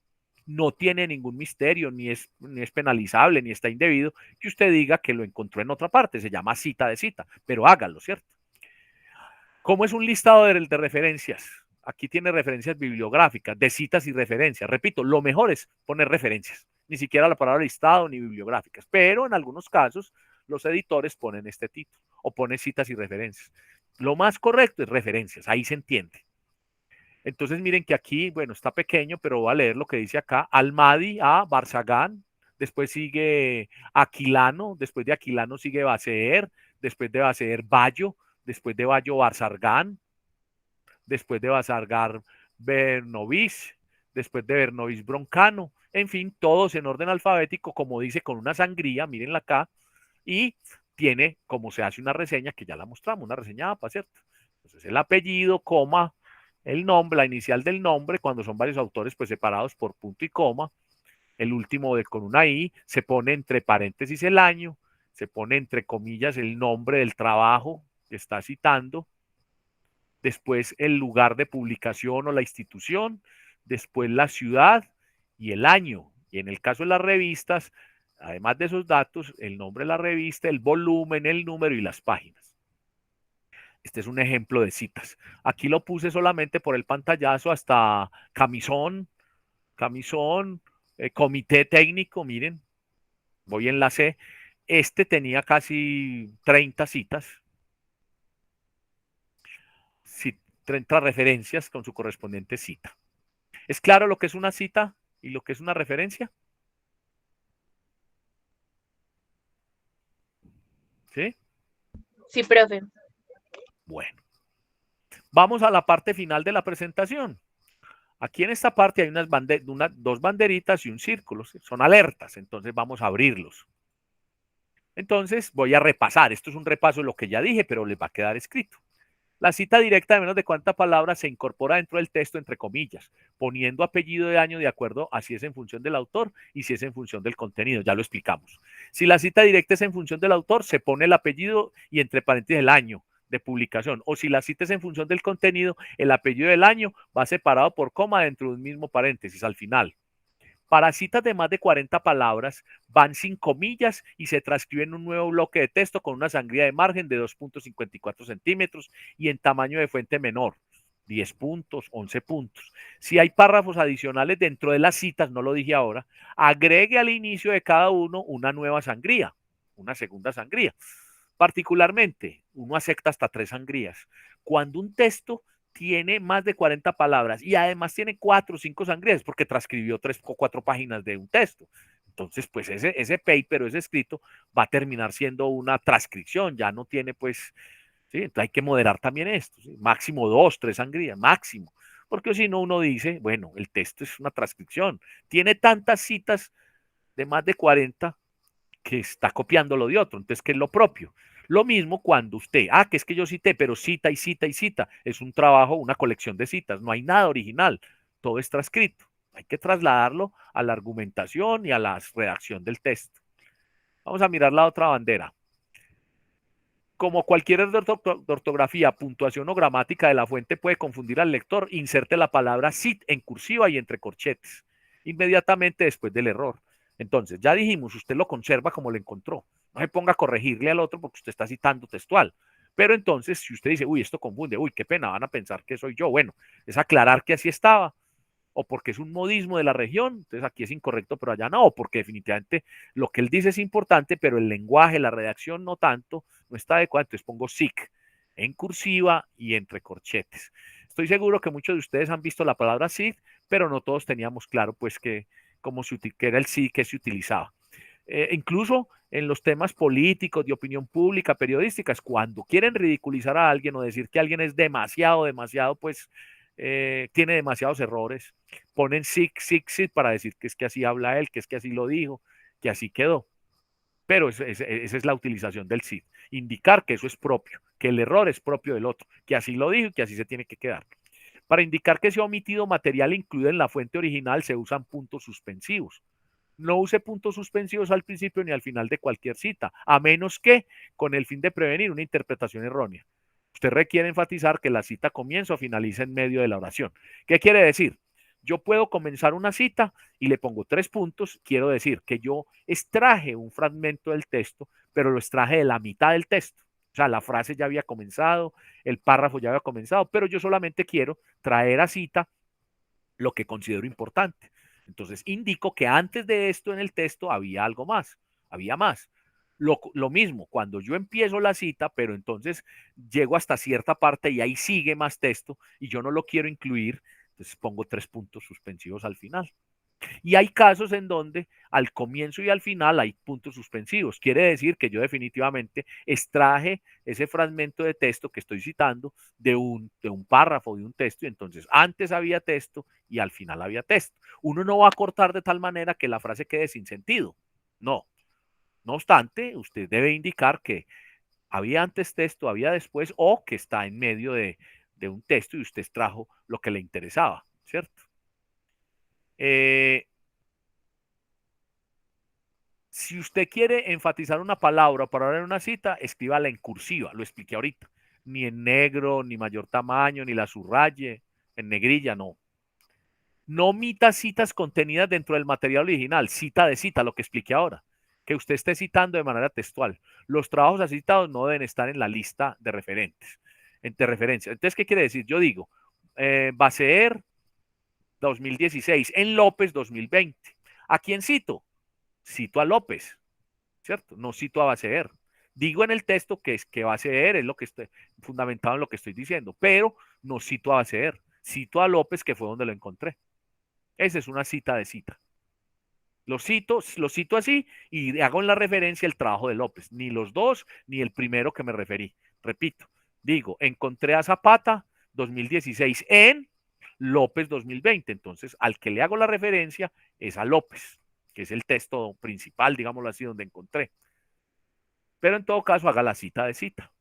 No tiene ningún misterio, ni es penalizable, ni está indebido que usted diga que lo encontró en otra parte. Se llama cita de cita, pero hágalo, ¿cierto? ¿Cómo es un listado de referencias? Aquí tiene referencias bibliográficas, de citas y referencias. Repito, lo mejor es poner referencias, ni siquiera la palabra listado ni bibliográficas, pero en algunos casos los editores ponen este título o ponen citas y referencias. Lo más correcto es referencias, ahí se entiende. Entonces miren que aquí, bueno, está pequeño, pero voy a leer lo que dice acá. Almadi a Barzagán, después sigue Aquilano, después de Aquilano sigue Baseer, después de Baseer Bayo, después de Bayo Barzargán, después de Barzargán Bernovis, después de Bernovis Broncano, en fin, todos en orden alfabético, como dice, con una sangría, mírenla acá, y tiene, como se hace una reseña, que ya la mostramos, una reseña APA, ¿cierto? Entonces el apellido, coma, el nombre, la inicial del nombre, cuando son varios autores, pues separados por punto y coma, el último con una I, se pone entre paréntesis el año, se pone entre comillas el nombre del trabajo que está citando, después el lugar de publicación o la institución, después la ciudad y el año. Y en el caso de las revistas, además de esos datos, el nombre de la revista, el volumen, el número y las páginas. Este es un ejemplo de citas. Aquí lo puse solamente por el pantallazo hasta camisón, comité técnico, miren, voy en la C. Este tenía casi 30 citas, 30 referencias con su correspondiente cita. ¿Es claro lo que es una cita y lo que es una referencia? ¿Sí? Sí, profe. Bueno. Vamos a la parte final de la presentación. Aquí en esta parte hay dos banderitas y un círculo. ¿Sí? Son alertas, entonces vamos a abrirlos. Entonces voy a repasar. Esto es un repaso de lo que ya dije, pero les va a quedar escrito. La cita directa de menos de 40 palabras se incorpora dentro del texto entre comillas, poniendo apellido de año de acuerdo a si es en función del autor y si es en función del contenido. Ya lo explicamos. Si la cita directa es en función del autor, se pone el apellido y entre paréntesis el año de publicación. O si la cita es en función del contenido, el apellido del año va separado por coma dentro de un mismo paréntesis al final. Para citas de más de 40 palabras van sin comillas y se transcriben un nuevo bloque de texto con una sangría de margen de 2.54 centímetros y en tamaño de fuente menor, 10 puntos, 11 puntos. Si hay párrafos adicionales dentro de las citas, no lo dije ahora, agregue al inicio de cada uno una nueva sangría, una segunda sangría. Particularmente, uno acepta hasta 3 sangrías. Cuando un texto tiene más de 40 palabras y además tiene 4 o 5 sangrías porque transcribió 3 o 4 páginas de un texto. Entonces, pues ese paper o ese escrito va a terminar siendo una transcripción, ya no tiene pues, ¿sí? Entonces hay que moderar también esto, ¿sí? Máximo 2, 3 sangrías, máximo, porque si no uno dice, bueno, el texto es una transcripción, tiene tantas citas de más de 40 que está copiando lo de otro, entonces, ¿qué es lo propio? Lo mismo cuando usted, que es que yo cité, pero cita y cita y cita, es un trabajo, una colección de citas, no hay nada original, todo está escrito. Hay que trasladarlo a la argumentación y a la redacción del texto. Vamos a mirar la otra bandera. Como cualquier error de ortografía, puntuación o gramática de la fuente puede confundir al lector, inserte la palabra cit en cursiva y entre corchetes, inmediatamente después del error. Entonces, ya dijimos, usted lo conserva como lo encontró. No se ponga a corregirle al otro porque usted está citando textual. Pero entonces, si usted dice, uy, esto confunde, uy, qué pena, van a pensar que soy yo. Bueno, es aclarar que así estaba, o porque es un modismo de la región, entonces aquí es incorrecto, pero allá no, o porque definitivamente lo que él dice es importante, pero el lenguaje, la redacción no tanto, no está adecuado, entonces pongo SIC en cursiva y entre corchetes. Estoy seguro que muchos de ustedes han visto la palabra SIC, pero no todos teníamos claro pues que, que era el SIC que se utilizaba. Incluso en los temas políticos, de opinión pública, periodísticas, cuando quieren ridiculizar a alguien o decir que alguien es demasiado, pues tiene demasiados errores, ponen SIC para decir que es que así habla él, que es que así lo dijo, que así quedó. Pero esa es la utilización del SIC, indicar que eso es propio, que el error es propio del otro, que así lo dijo y que así se tiene que quedar. Para indicar que se ha omitido material incluido en la fuente original se usan puntos suspensivos. No use puntos suspensivos al principio ni al final de cualquier cita, a menos que con el fin de prevenir una interpretación errónea. Usted requiere enfatizar que la cita comienza o finaliza en medio de la oración. ¿Qué quiere decir? Yo puedo comenzar una cita y le pongo 3 puntos. Quiero decir que yo extraje un fragmento del texto, pero lo extraje de la mitad del texto. O sea, la frase ya había comenzado, el párrafo ya había comenzado, pero yo solamente quiero traer a cita lo que considero importante. Entonces, indico que antes de esto en el texto había algo más, había más. Lo mismo, cuando yo empiezo la cita, pero entonces llego hasta cierta parte y ahí sigue más texto y yo no lo quiero incluir, entonces pongo 3 puntos suspensivos al final. Y hay casos en donde al comienzo y al final hay puntos suspensivos. Quiere decir que yo definitivamente extraje ese fragmento de texto que estoy citando de un párrafo, de un texto, y entonces antes había texto y al final había texto. Uno no va a cortar de tal manera que la frase quede sin sentido. No. No obstante, usted debe indicar que había antes texto, había después, o que está en medio de un texto y usted extrajo lo que le interesaba, ¿cierto? Si usted quiere enfatizar una palabra para hablar en una cita, escríbala en cursiva, lo expliqué ahorita. Ni en negro, ni mayor tamaño, ni la subraye, en negrilla, no. No omita citas contenidas dentro del material original, cita de cita, lo que expliqué ahora. Que usted esté citando de manera textual. Los trabajos así citados no deben estar en la lista de referentes, de referencia. Entonces, ¿qué quiere decir? Yo digo, Baseer 2016, en López 2020. ¿A quién cito? Cito a López, ¿cierto? No cito a Baseer. Digo en el texto que es que Baseer es lo que estoy fundamentado en lo que estoy diciendo, pero no cito a Baseer, cito a López, que fue donde lo encontré. Esa es una cita de cita. Lo cito así y hago en la referencia el trabajo de López. Ni los dos, ni el primero que me referí. Repito, digo, encontré a Zapata 2016 en López 2020. Entonces, al que le hago la referencia es a López, que es el texto principal, digámoslo así, donde encontré. Pero en todo caso, haga la cita de cita.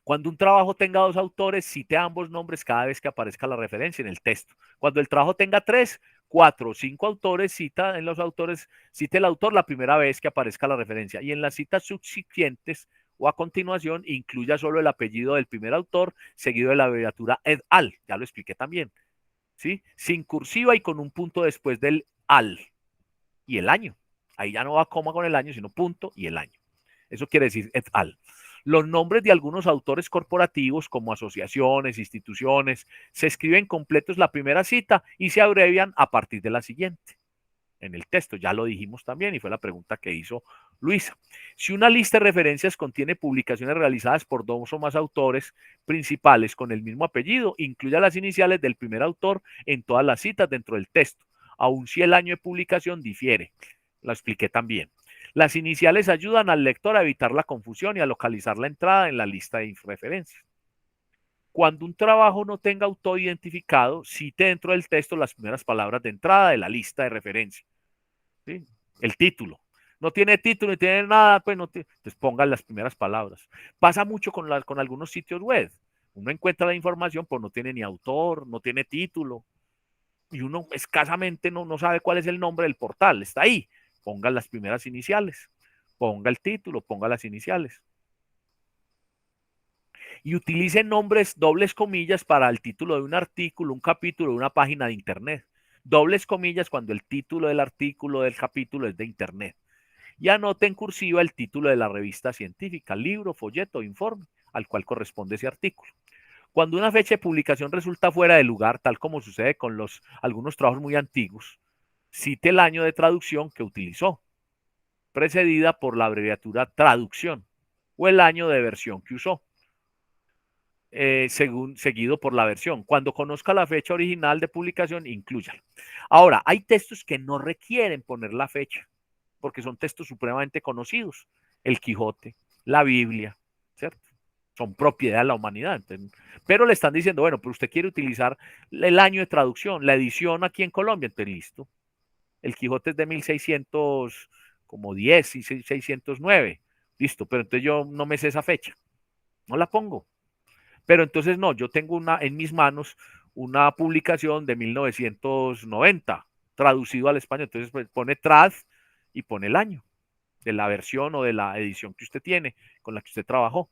Cuando un trabajo tenga 2 autores, cite ambos nombres cada vez que aparezca la referencia en el texto. Cuando el trabajo tenga 3, 4 o 5 autores, cita en los autores, cite el autor la primera vez que aparezca la referencia. Y en las citas subsiguientes o a continuación, incluya solo el apellido del primer autor, seguido de la abreviatura et al. Ya lo expliqué también. ¿Sí? Sin cursiva y con un punto después del al. Y el año. Ahí ya no va coma con el año, sino punto y el año. Eso quiere decir et al. Los nombres de algunos autores corporativos, como asociaciones, instituciones, se escriben completos la primera cita y se abrevian a partir de la siguiente. En el texto, ya lo dijimos también y fue la pregunta que hizo Luisa. Si una lista de referencias contiene publicaciones realizadas por 2 o más autores principales con el mismo apellido, incluya las iniciales del primer autor en todas las citas dentro del texto, aun si el año de publicación difiere. Lo expliqué también. Las iniciales ayudan al lector a evitar la confusión y a localizar la entrada en la lista de referencias. Cuando un trabajo no tenga autor identificado, cite dentro del texto las primeras palabras de entrada de la lista de referencia. ¿Sí? El título. No tiene título ni tiene nada, pues no te, entonces pongan las primeras palabras. Pasa mucho con algunos sitios web. Uno encuentra la información, pues no tiene ni autor, no tiene título. Y uno escasamente no sabe cuál es el nombre del portal. Está ahí. Ponga las primeras iniciales, ponga el título, ponga las iniciales. Y utilice nombres dobles comillas para el título de un artículo, un capítulo, una página de internet. Dobles comillas cuando el título del artículo, del capítulo es de internet. Y anote en cursiva el título de la revista científica, libro, folleto, informe. al cual corresponde ese artículo. Cuando una fecha de publicación resulta fuera de lugar, tal como sucede con algunos trabajos muy antiguos, cite el año de traducción que utilizó, precedida por la abreviatura traducción, o el año de versión que usó, seguido por la versión. Cuando conozca la fecha original de publicación, inclúyala. Ahora, hay textos que no requieren poner la fecha, porque son textos supremamente conocidos. El Quijote, la Biblia, ¿cierto? Son propiedad de la humanidad. Entonces, pero le están diciendo, bueno, pero usted quiere utilizar el año de traducción, la edición aquí en Colombia, entonces listo. El Quijote es de 1610 y 609. Listo, pero entonces yo no me sé esa fecha. No la pongo. Pero entonces no, yo tengo en mis manos una publicación de 1990, traducido al español. Entonces pues, pone trad y pone el año de la versión o de la edición que usted tiene, con la que usted trabajó.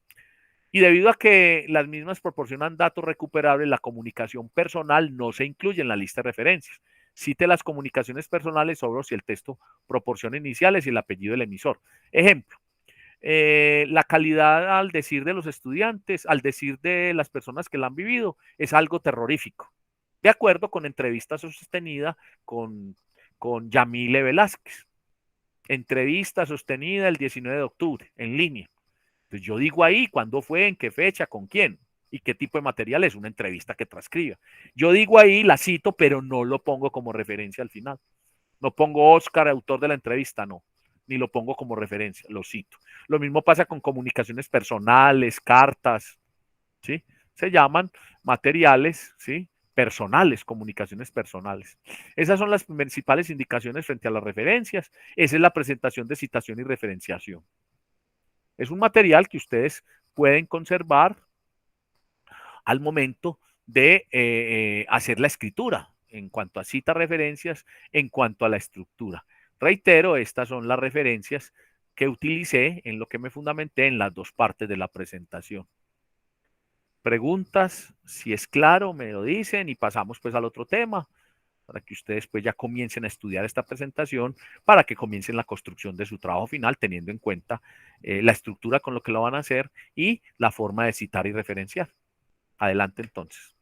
Y debido a que las mismas proporcionan datos recuperables, la comunicación personal no se incluye en la lista de referencias. Cite las comunicaciones personales sobre si el texto proporciona iniciales y el apellido del emisor. Ejemplo, la calidad al decir de los estudiantes, al decir de las personas que la han vivido, es algo terrorífico. De acuerdo con entrevista sostenida con Yamile Velázquez. Entrevista sostenida el 19 de octubre, en línea. Pues yo digo ahí cuándo fue, en qué fecha, con quién y qué tipo de material es, una entrevista que transcriba. Yo digo ahí, la cito, pero no lo pongo como referencia al final. No pongo Oscar, autor de la entrevista, no, ni lo pongo como referencia, lo cito. Lo mismo pasa con comunicaciones personales, cartas, ¿sí? Se llaman materiales, ¿sí? Personales, comunicaciones personales. Esas son las principales indicaciones frente a las referencias. Esa es la presentación de citación y referenciación. Es un material que ustedes pueden conservar al momento de hacer la escritura, en cuanto a cita, referencias, en cuanto a la estructura. Reitero, estas son las referencias que utilicé en lo que me fundamenté en las dos partes de la presentación. Preguntas, si es claro, me lo dicen y pasamos pues al otro tema, para que ustedes pues ya comiencen a estudiar esta presentación, para que comiencen la construcción de su trabajo final, teniendo en cuenta la estructura con lo que lo van a hacer y la forma de citar y referenciar. Adelante entonces.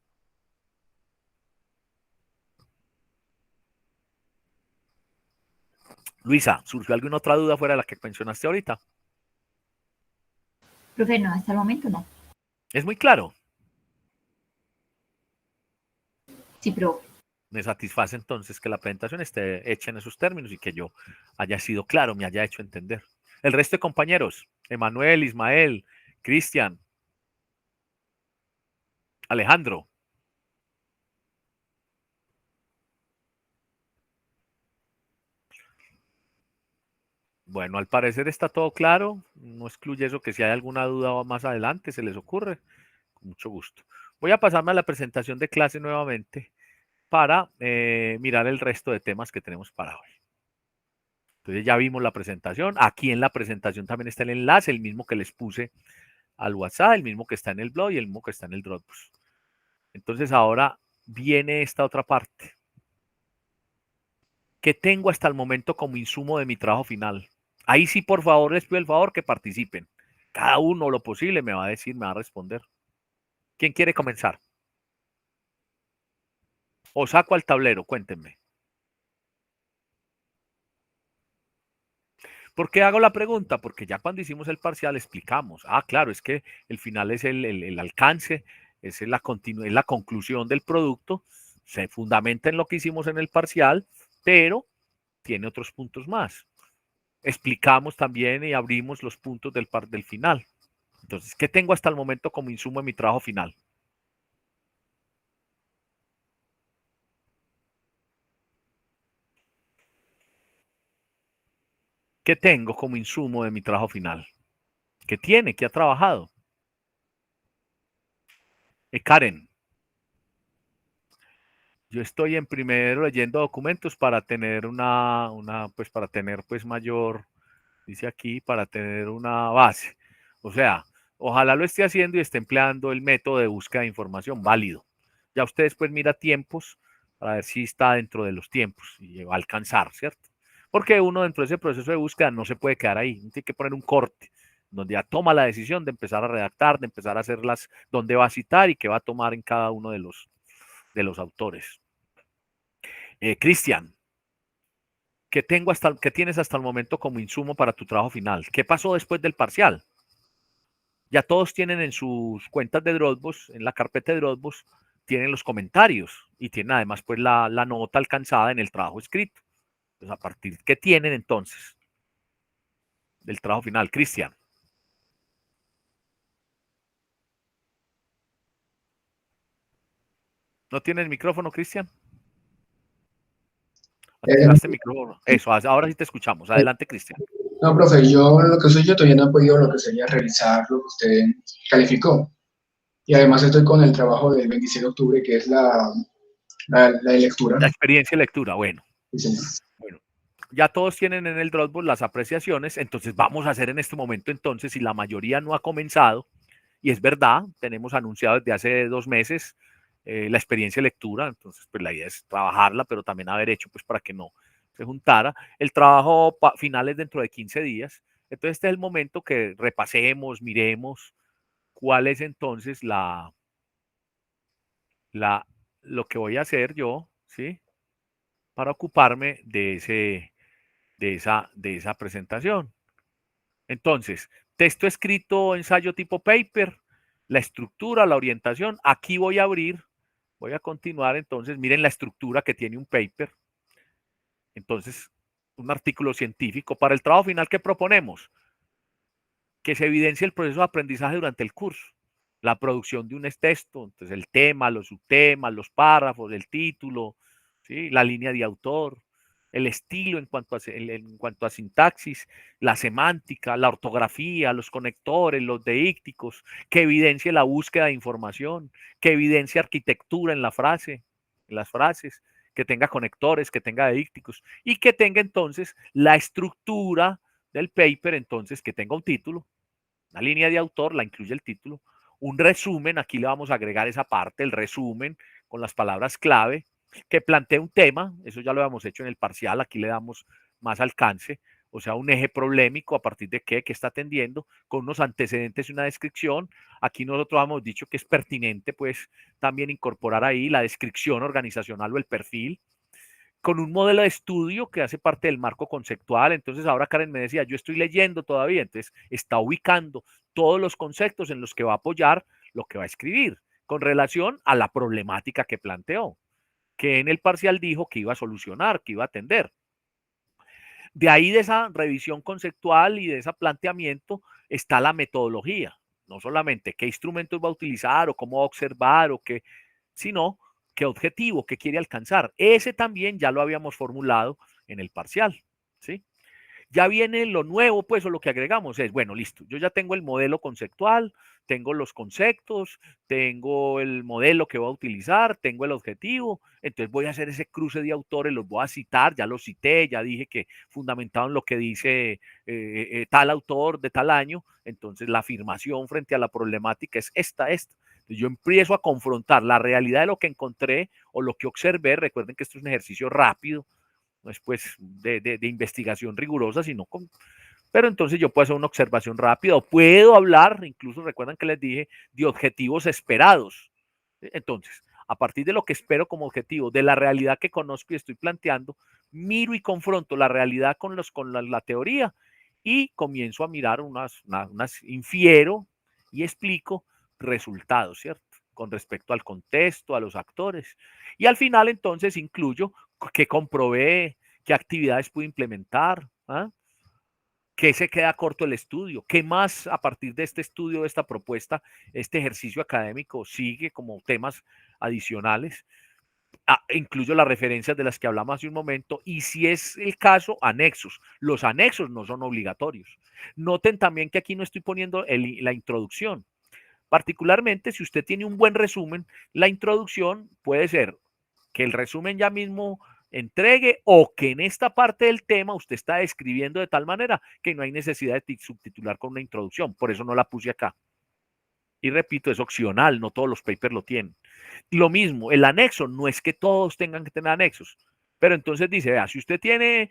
Luisa, ¿surgió alguna otra duda fuera de la que mencionaste ahorita? Profe, no, hasta el momento no. ¿Es muy claro? Sí, profe. Me satisface entonces que la presentación esté hecha en esos términos y que yo haya sido claro, me haya hecho entender. El resto de compañeros, Emanuel, Ismael, Cristian, Alejandro. Bueno, al parecer está todo claro. No excluye eso que si hay alguna duda más adelante se les ocurre, con mucho gusto. Voy a pasarme a la presentación de clase nuevamente para mirar el resto de temas que tenemos para hoy. Entonces ya vimos la presentación. Aquí en la presentación también está el enlace, el mismo que les puse al WhatsApp, el mismo que está en el blog y el mismo que está en el Dropbox. Entonces ahora viene esta otra parte. ¿Qué tengo hasta el momento como insumo de mi trabajo final? Ahí sí, por favor, les pido el favor que participen. Cada uno lo posible me va a decir, me va a responder. ¿Quién quiere comenzar? O saco al tablero, cuéntenme. ¿Por qué hago la pregunta? Porque ya cuando hicimos el parcial explicamos. Ah, claro, es que el final es el alcance, es la conclusión del producto, se fundamenta en lo que hicimos en el parcial, pero tiene otros puntos más. Explicamos también y abrimos los puntos del final. Entonces, ¿qué tengo hasta el momento como insumo en mi trabajo final? ¿Qué tengo como insumo de mi trabajo final? ¿Qué tiene? ¿Qué ha trabajado? Karen, yo estoy en primero leyendo documentos para tener pues para tener pues mayor, dice aquí, para tener una base. O sea, ojalá lo esté haciendo y esté empleando el método de búsqueda de información válido. Ya usted después mira tiempos para ver si está dentro de los tiempos y va a alcanzar, ¿cierto? Porque uno dentro de ese proceso de búsqueda no se puede quedar ahí, tiene que poner un corte. donde ya toma la decisión de empezar a redactar, de empezar a hacerlas, dónde va a citar y qué va a tomar en cada uno de los autores. Cristian, ¿qué tienes hasta el momento como insumo para tu trabajo final? ¿Qué pasó después del parcial? Ya todos tienen en sus cuentas de Dropbox, en la carpeta de Dropbox, tienen los comentarios y tienen además pues la nota alcanzada en el trabajo escrito. Entonces, a partir, ¿qué tienen entonces del trabajo final? Cristian. ¿No tienes micrófono, Cristian? Activaste el micrófono. Eso, ahora sí te escuchamos. Adelante, Cristian. No, profe, yo lo que soy yo todavía no he podido lo que sería revisar lo que usted calificó. Y además estoy con el trabajo del 26 de octubre, que es la de lectura. La experiencia de lectura, bueno. Sí, Bueno, ya todos tienen en el Dropbox las apreciaciones, entonces vamos a hacer en este momento entonces, si la mayoría no ha comenzado, y es verdad, tenemos anunciado desde hace 2 meses la experiencia de lectura, entonces pues la idea es trabajarla, pero también haber hecho pues para que no se juntara. El trabajo final es dentro de 15 días, entonces este es el momento que repasemos, miremos cuál es entonces lo que voy a hacer yo, ¿sí? Para ocuparme de esa presentación. Entonces, texto escrito, ensayo tipo paper, la estructura, la orientación. Aquí voy a continuar entonces, miren la estructura que tiene un paper. Entonces, un artículo científico. Para el trabajo final que proponemos, que se evidencie el proceso de aprendizaje durante el curso. La producción de un texto, entonces el tema, los subtemas, los párrafos, el título, ¿sí? La línea de autor, el estilo en cuanto a sintaxis, la semántica, la ortografía, los conectores, los deícticos, que evidencie la búsqueda de información, que evidencie arquitectura en la frase, en las frases, que tenga conectores, que tenga deícticos y que tenga entonces la estructura del paper, entonces que tenga un título, una línea de autor, la incluye el título, un resumen, aquí le vamos a agregar esa parte, el resumen con las palabras clave, que plantea un tema, eso ya lo habíamos hecho en el parcial, aquí le damos más alcance, o sea, un eje problemático a partir de qué está atendiendo, con unos antecedentes y una descripción. Aquí nosotros hemos dicho que es pertinente, pues, también incorporar ahí la descripción organizacional o el perfil, con un modelo de estudio que hace parte del marco conceptual. Entonces ahora Karen me decía, yo estoy leyendo todavía, entonces está ubicando todos los conceptos en los que va a apoyar lo que va a escribir con relación a la problemática que planteó, que en el parcial dijo que iba a solucionar, que iba a atender. De ahí, de esa revisión conceptual y de ese planteamiento, está la metodología. No solamente qué instrumentos va a utilizar o cómo va a observar o qué, sino qué objetivo, qué quiere alcanzar. Ese también ya lo habíamos formulado en el parcial, ¿sí? Ya viene lo nuevo, pues, o lo que agregamos es, bueno, listo, yo ya tengo el modelo conceptual, tengo los conceptos, tengo el modelo que voy a utilizar, tengo el objetivo, entonces voy a hacer ese cruce de autores, los voy a citar, ya los cité, ya dije que fundamentaron lo que dice tal autor de tal año, entonces la afirmación frente a la problemática es esta. Entonces yo empiezo a confrontar la realidad de lo que encontré o lo que observé, recuerden que esto es un ejercicio rápido, no es pues de investigación rigurosa, sino con... Pero entonces yo puedo hacer una observación rápida o puedo hablar, incluso recuerdan que les dije, de objetivos esperados. Entonces, a partir de lo que espero como objetivo, de la realidad que conozco y estoy planteando, miro y confronto la realidad con la teoría y comienzo a mirar infiero y explico resultados, ¿cierto? Con respecto al contexto, a los actores. Y al final entonces incluyo qué comprobé, qué actividades pude implementar, ¿ah? ¿Qué se queda corto el estudio? ¿Qué más a partir de este estudio, de esta propuesta, este ejercicio académico sigue como temas adicionales? Incluyo las referencias de las que hablamos hace un momento y si es el caso, anexos. Los anexos no son obligatorios. Noten también que aquí no estoy poniendo la introducción. Particularmente si usted tiene un buen resumen, la introducción puede ser que el resumen ya mismo entregue o que en esta parte del tema usted está describiendo de tal manera que no hay necesidad de subtitular con una introducción. Por eso no la puse acá. Y repito, es opcional, no todos los papers lo tienen. Lo mismo, el anexo, no es que todos tengan que tener anexos. Pero entonces dice, vea, si usted tiene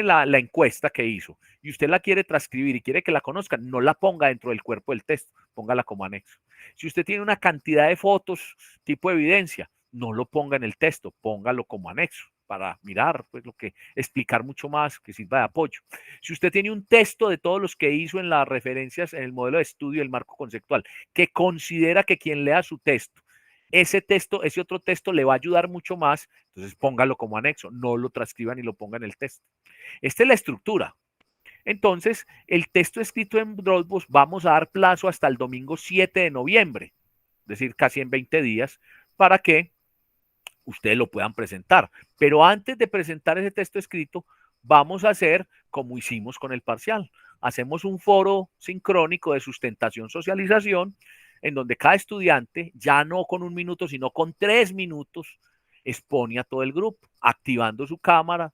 la encuesta que hizo y usted la quiere transcribir y quiere que la conozcan, no la ponga dentro del cuerpo del texto, póngala como anexo. Si usted tiene una cantidad de fotos tipo evidencia, no lo ponga en el texto, póngalo como anexo para mirar, pues lo que explicar mucho más, que sirva de apoyo. Si usted tiene un texto de todos los que hizo en las referencias, en el modelo de estudio, el marco conceptual, que considera que quien lea su texto, ese otro texto le va a ayudar mucho más, entonces póngalo como anexo, no lo transcriban y lo pongan en el texto. Esta es la estructura. Entonces, el texto escrito en Dropbox vamos a dar plazo hasta el domingo 7 de noviembre, es decir, casi en 20 días, para que ustedes lo puedan presentar. Pero antes de presentar ese texto escrito, vamos a hacer como hicimos con el parcial. Hacemos un foro sincrónico de sustentación, socialización, en donde cada estudiante, ya no con 1 minuto, sino con 3 minutos, expone a todo el grupo, activando su cámara,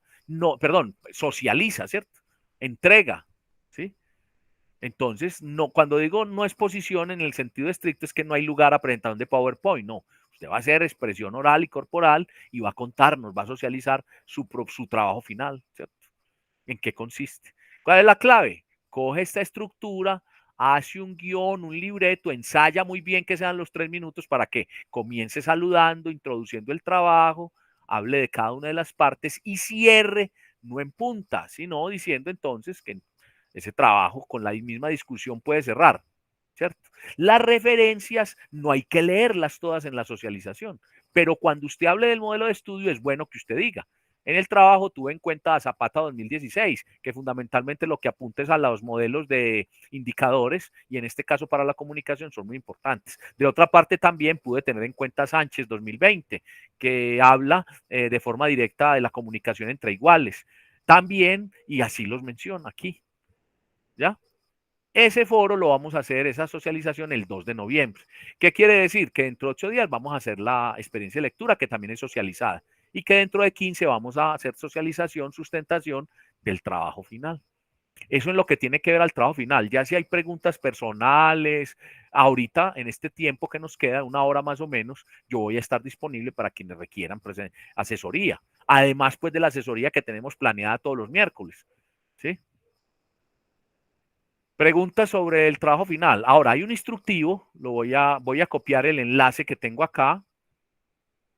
socializa, ¿cierto? Entrega, ¿sí? Entonces, no, cuando digo no exposición en el sentido estricto, es que no hay lugar a presentación de PowerPoint, no. Usted va a hacer expresión oral y corporal y va a contarnos, va a socializar su trabajo final, ¿cierto? ¿En qué consiste? ¿Cuál es la clave? Coge esta estructura, hace un guión, un libreto, ensaya muy bien que sean los 3 minutos para que comience saludando, introduciendo el trabajo, hable de cada una de las partes y cierre, no en punta, sino diciendo entonces que ese trabajo con la misma discusión puede cerrar, ¿cierto? Las referencias no hay que leerlas todas en la socialización, pero cuando usted hable del modelo de estudio es bueno que usted diga, en el trabajo tuve en cuenta a Zapata 2016, que fundamentalmente lo que apunta es a los modelos de indicadores y en este caso para la comunicación son muy importantes. De otra parte también pude tener en cuenta a Sánchez 2020, que habla de forma directa de la comunicación entre iguales. También, y así los menciona aquí, ¿ya? Ese foro lo vamos a hacer, esa socialización, el 2 de noviembre. ¿Qué quiere decir? Que dentro de 8 días vamos a hacer la experiencia de lectura, que también es socializada, y que dentro de 15 vamos a hacer socialización, sustentación del trabajo final. Eso es lo que tiene que ver al trabajo final. Ya si hay preguntas personales, ahorita, en este tiempo que nos queda, 1 hora más o menos, yo voy a estar disponible para quienes requieran asesoría. Además, pues, de la asesoría que tenemos planeada todos los miércoles, ¿sí? Preguntas sobre el trabajo final. Ahora, hay un instructivo, voy a copiar el enlace que tengo acá,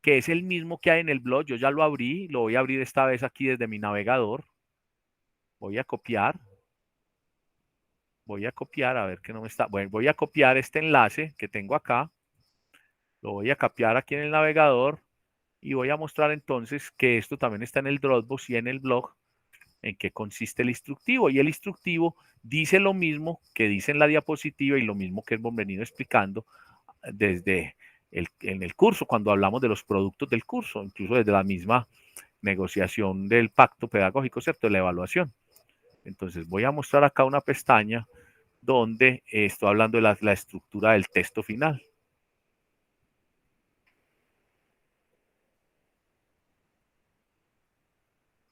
que es el mismo que hay en el blog. Yo ya lo abrí, lo voy a abrir esta vez aquí desde mi navegador. Voy a copiar, a ver que no me está. Bueno, voy a copiar este enlace que tengo acá, lo voy a copiar aquí en el navegador y voy a mostrar entonces que esto también está en el Dropbox y en el blog, en qué consiste el instructivo. Y el instructivo dice lo mismo que dice en la diapositiva y lo mismo que hemos venido explicando desde en el curso, cuando hablamos de los productos del curso, incluso desde la misma negociación del pacto pedagógico, ¿cierto? De la evaluación. Entonces voy a mostrar acá una pestaña donde estoy hablando de la estructura del texto final.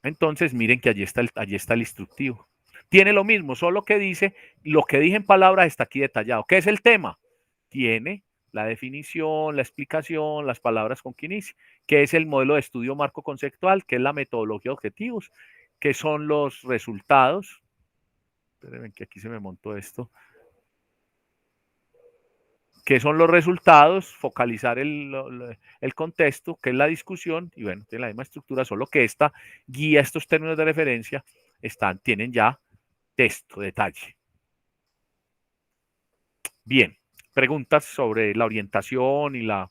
Entonces miren que allí está el instructivo. Tiene lo mismo, solo que dice, lo que dije en palabras está aquí detallado. ¿Qué es el tema? Tiene la definición, la explicación, las palabras con que inicia. ¿Qué es el modelo de estudio marco conceptual? ¿Qué es la metodología de objetivos? ¿Qué son los resultados? Espérenme que aquí se me montó esto. ¿Qué son los resultados? Focalizar el contexto, qué es la discusión, y bueno, tiene la misma estructura, solo que esta guía, estos términos de referencia, tienen ya texto, detalle. Bien, preguntas sobre la orientación y lo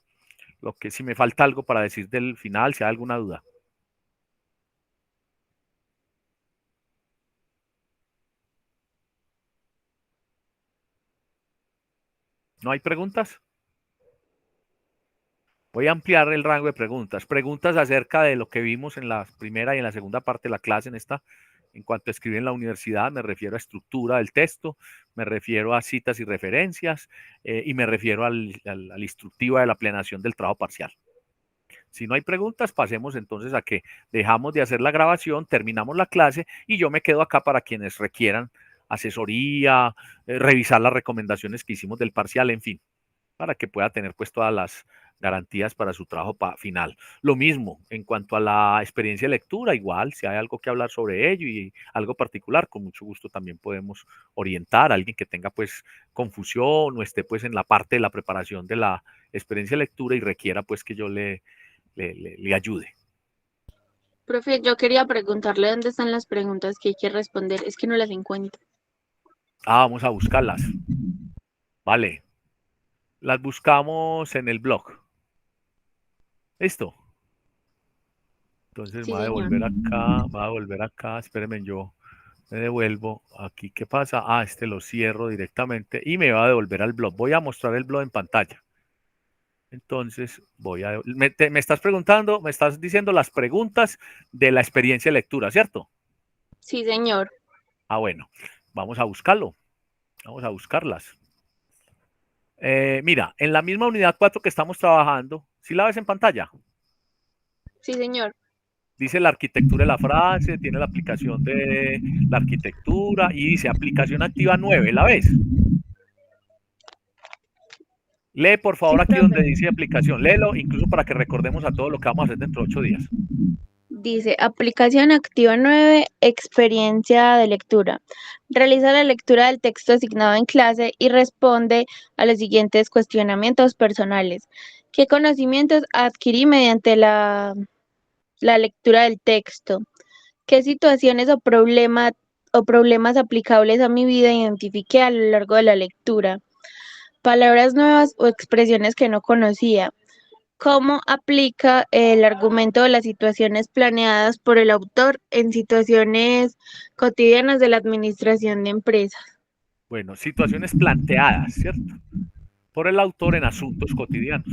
que si me falta algo para decir del final, si hay alguna duda. ¿No hay preguntas? Voy a ampliar el rango de preguntas. Preguntas acerca de lo que vimos en la primera y en la segunda parte de la clase en cuanto a escribir en la universidad, me refiero a estructura del texto, me refiero a citas y referencias y me refiero al instructivo de la planeación del trabajo parcial. Si no hay preguntas, pasemos entonces a que dejamos de hacer la grabación, terminamos la clase y yo me quedo acá para quienes requieran asesoría, revisar las recomendaciones que hicimos del parcial, en fin, para que pueda tener pues todas garantías para su trabajo final. Lo mismo en cuanto a la experiencia de lectura, igual, si hay algo que hablar sobre ello y algo particular, con mucho gusto también podemos orientar a alguien que tenga pues confusión o esté pues en la parte de la preparación de la experiencia de lectura y requiera pues que yo le ayude. Profe, yo quería preguntarle dónde están las preguntas que hay que responder. Es que no las encuentro. Vamos a buscarlas. Vale. Las buscamos en el blog. ¿Listo? Entonces Sí, me voy a señor. devolver acá, espérenme, yo me devuelvo aquí. ¿Qué pasa? Este lo cierro directamente y me va a devolver al blog. Voy a mostrar el blog en pantalla. Entonces me estás preguntando, me estás diciendo las preguntas de la experiencia de lectura, ¿cierto? Sí, señor. Bueno, vamos a buscarlo. Vamos a buscarlas. Mira, en la misma unidad 4 que estamos trabajando, ¿sí la ves en pantalla? Sí, señor. Dice la arquitectura de la frase, tiene la aplicación de la arquitectura y dice aplicación activa 9, ¿la ves? Lee por favor Sí, aquí donde profe. dice aplicación, léelo incluso para que recordemos a todo lo que vamos a hacer dentro de 8 días. Dice, aplicación activa 9, experiencia de lectura. Realiza la lectura del texto asignado en clase y responde a los siguientes cuestionamientos personales. ¿Qué conocimientos adquirí mediante la lectura del texto? ¿Qué situaciones o problemas aplicables a mi vida identifiqué a lo largo de la lectura? Palabras nuevas o expresiones que no conocía. ¿Cómo aplica el argumento de las situaciones planeadas por el autor en situaciones cotidianas de la administración de empresas? Bueno, situaciones planteadas, ¿cierto? Por el autor en asuntos cotidianos.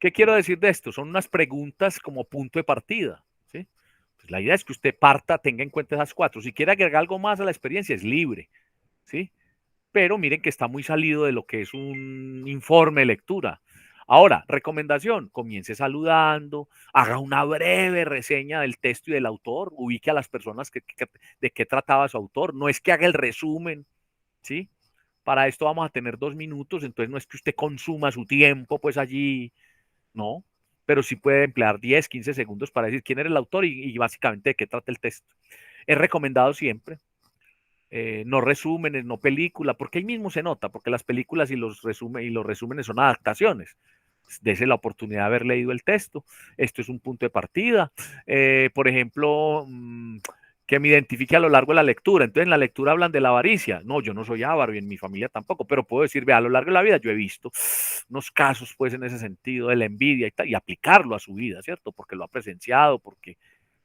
¿Qué quiero decir de esto? Son unas preguntas como punto de partida, ¿sí? Pues la idea es que usted tenga en cuenta esas 4. Si quiere agregar algo más a la experiencia, es libre, ¿sí? Pero miren que está muy salido de lo que es un informe de lectura. Ahora, recomendación, comience saludando, haga una breve reseña del texto y del autor, ubique a las personas de qué trataba su autor, no es que haga el resumen, ¿sí? Para esto vamos a tener 2 minutos, entonces no es que usted consuma su tiempo pues allí, no, pero sí puede emplear 10, 15 segundos para decir quién era el autor y básicamente de qué trata el texto. Es recomendado siempre, no resúmenes, no película, porque ahí mismo se nota, porque las películas y los resúmenes son adaptaciones. Dese la oportunidad de haber leído el texto. Esto es un punto de partida. Por ejemplo, que me identifique a lo largo de la lectura. Entonces, en la lectura hablan de la avaricia. No, yo no soy avaro y en mi familia tampoco, pero puedo decir, vea, a lo largo de la vida yo he visto unos casos, pues, en ese sentido de la envidia y tal, y aplicarlo a su vida, ¿cierto? Porque lo ha presenciado, porque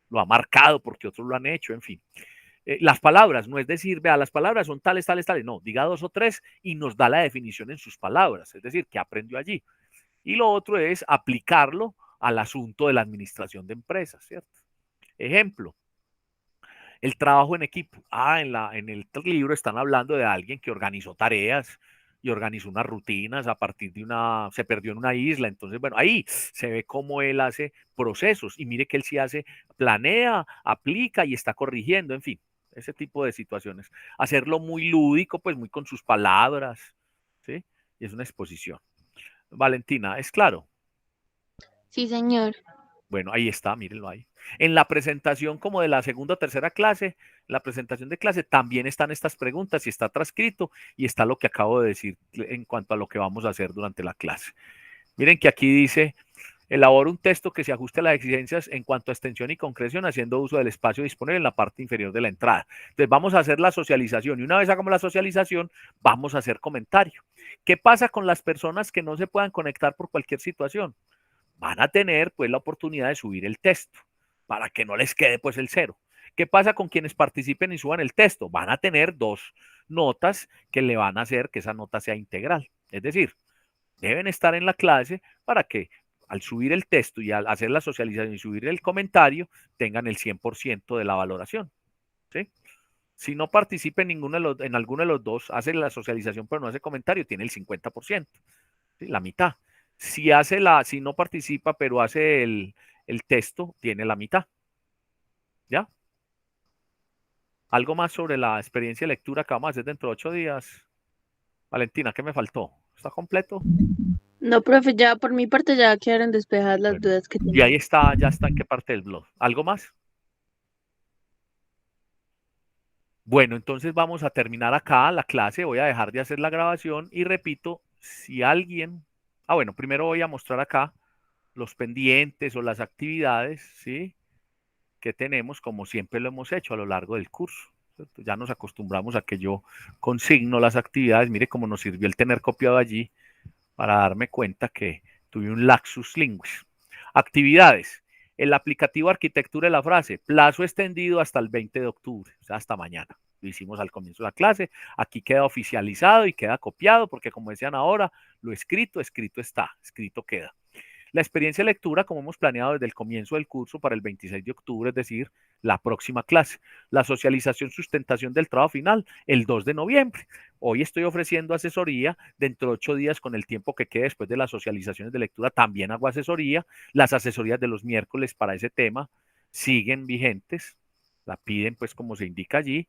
lo ha marcado, porque otros lo han hecho, en fin. Las palabras, no es decir, vea, las palabras son tales, tales, tales, no, diga 2 o 3 y nos da la definición en sus palabras, es decir, ¿qué aprendió allí? Y lo otro es aplicarlo al asunto de la administración de empresas, ¿cierto? Ejemplo, el trabajo en equipo. En el libro están hablando de alguien que organizó tareas y organizó unas rutinas a partir de se perdió en una isla. Entonces, bueno, ahí se ve cómo él hace procesos y mire que él sí planea, aplica y está corrigiendo, en fin, ese tipo de situaciones. Hacerlo muy lúdico, pues muy con sus palabras, ¿sí? Y es una exposición. Valentina, ¿es claro? Sí, señor. Bueno, ahí está, mírenlo ahí. En la presentación como de la segunda o tercera clase, la presentación de clase, también están estas preguntas y está transcrito y está lo que acabo de decir en cuanto a lo que vamos a hacer durante la clase. Miren que aquí dice, elabora un texto que se ajuste a las exigencias en cuanto a extensión y concreción, haciendo uso del espacio disponible en la parte inferior de la entrada. Entonces vamos a hacer la socialización y una vez hagamos la socialización, vamos a hacer comentario. ¿Qué pasa con las personas que no se puedan conectar por cualquier situación? Van a tener pues la oportunidad de subir el texto para que no les quede pues el 0. ¿Qué pasa con quienes participen y suban el texto? Van a tener 2 notas que le van a hacer que esa nota sea integral. Es decir, deben estar en la clase para que al subir el texto y al hacer la socialización y subir el comentario tengan el 100% de la valoración. ¿Sí? Si no participa en alguno de los 2, hace la socialización pero no hace comentario, tiene el 50%, ¿sí? La mitad. Si no participa, pero hace el texto, tiene la mitad. ¿Ya? Algo más sobre la experiencia de lectura que vamos a hacer dentro de 8 días. Valentina, ¿qué me faltó? ¿Está completo? No, profe, ya por mi parte ya quedaron despejadas las Bueno, dudas que y ahí tenía. está, ya está en qué parte del blog. ¿Algo más? Bueno, entonces vamos a terminar acá la clase. Voy a dejar de hacer la grabación y repito, si alguien... Ah, bueno, primero voy a mostrar acá los pendientes o las actividades, ¿sí? Que tenemos, como siempre lo hemos hecho a lo largo del curso. ¿Cierto? Ya nos acostumbramos a que yo consigno las actividades. Mire cómo nos sirvió el tener copiado allí para darme cuenta que tuve un lapsus linguis. Actividades. El aplicativo arquitectura de la frase, plazo extendido hasta el 20 de octubre, o sea, hasta mañana. Lo hicimos al comienzo de la clase. Aquí queda oficializado y queda copiado, porque como decían ahora, lo escrito, escrito está, escrito queda. La experiencia de lectura, como hemos planeado desde el comienzo del curso para el 26 de octubre, es decir, la próxima clase. La socialización, sustentación del trabajo final, el 2 de noviembre. Hoy estoy ofreciendo asesoría. Dentro de 8 días, con el tiempo que quede después de las socializaciones de lectura, también hago asesoría. Las asesorías de los miércoles para ese tema siguen vigentes. La piden, pues, como se indica allí.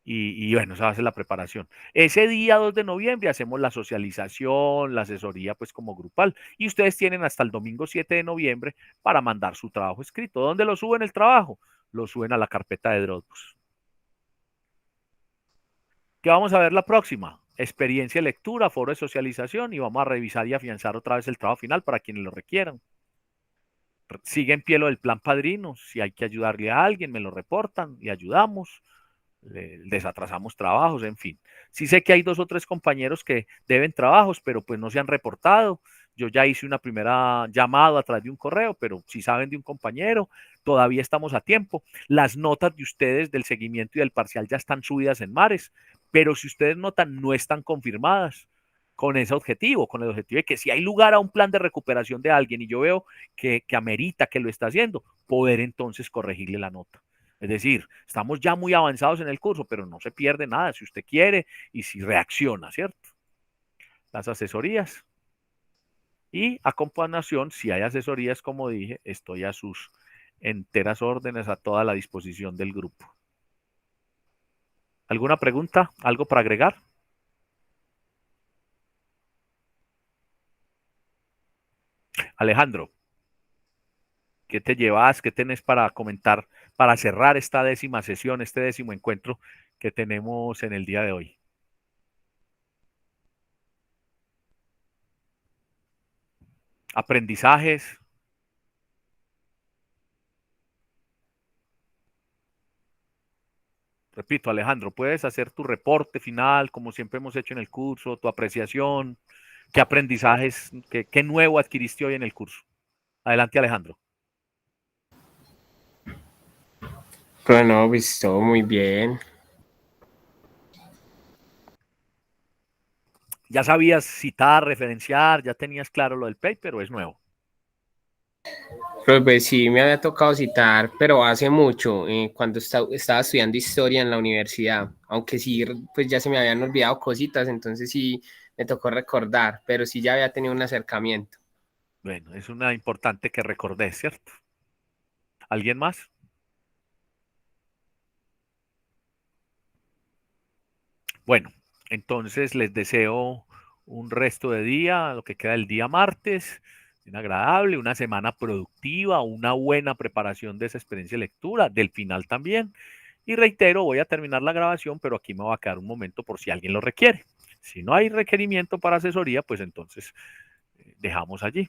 Y bueno, esa va a ser la preparación. Ese día 2 de noviembre hacemos la socialización, la asesoría pues como grupal. Y ustedes tienen hasta el domingo 7 de noviembre para mandar su trabajo escrito. ¿Dónde lo suben el trabajo? Lo suben a la carpeta de Dropbox. ¿Qué vamos a ver la próxima? Experiencia de lectura, foro de socialización y vamos a revisar y afianzar otra vez el trabajo final para quienes lo requieran. Sigue en pie lo del plan padrino. Si hay que ayudarle a alguien, me lo reportan y ayudamos. Desatrasamos trabajos, en fin. Sí sé que hay 2 o 3 compañeros que deben trabajos, pero pues no se han reportado. Yo ya hice una primera llamada a través de un correo, pero si saben de un compañero, todavía estamos a tiempo. Las notas de ustedes del seguimiento y del parcial ya están subidas en Mares, pero si ustedes notan, no están confirmadas con ese objetivo, con el objetivo de que si hay lugar a un plan de recuperación de alguien y yo veo que amerita que lo está haciendo, poder entonces corregirle la nota. Es decir, estamos ya muy avanzados en el curso, pero no se pierde nada si usted quiere y si reacciona, ¿cierto? Las asesorías y acompañación, si hay asesorías, como dije, estoy a sus enteras órdenes, a toda la disposición del grupo. ¿Alguna pregunta? ¿Algo para agregar? Alejandro, ¿qué te llevas? ¿Qué tenés para comentar, para cerrar esta 10ª sesión, este 10º encuentro que tenemos en el día de hoy? Aprendizajes. Repito, Alejandro, puedes hacer tu reporte final, como siempre hemos hecho en el curso, tu apreciación, qué aprendizajes, qué nuevo adquiriste hoy en el curso. Adelante, Alejandro. Bueno, pues todo muy bien. Ya sabías citar, referenciar, ya tenías claro lo del paper, o es nuevo. Pues sí, me había tocado citar, pero hace mucho, cuando estaba estudiando historia en la universidad, aunque sí, pues ya se me habían olvidado cositas, entonces sí me tocó recordar, pero sí ya había tenido un acercamiento. Bueno, es una importante que recordés, ¿cierto? ¿Alguien más? Bueno, entonces les deseo un resto de día, lo que queda del día martes, bien agradable, una semana productiva, una buena preparación de esa experiencia de lectura, del final también. Y reitero, voy a terminar la grabación, pero aquí me va a quedar un momento por si alguien lo requiere. Si no hay requerimiento para asesoría, pues entonces dejamos allí.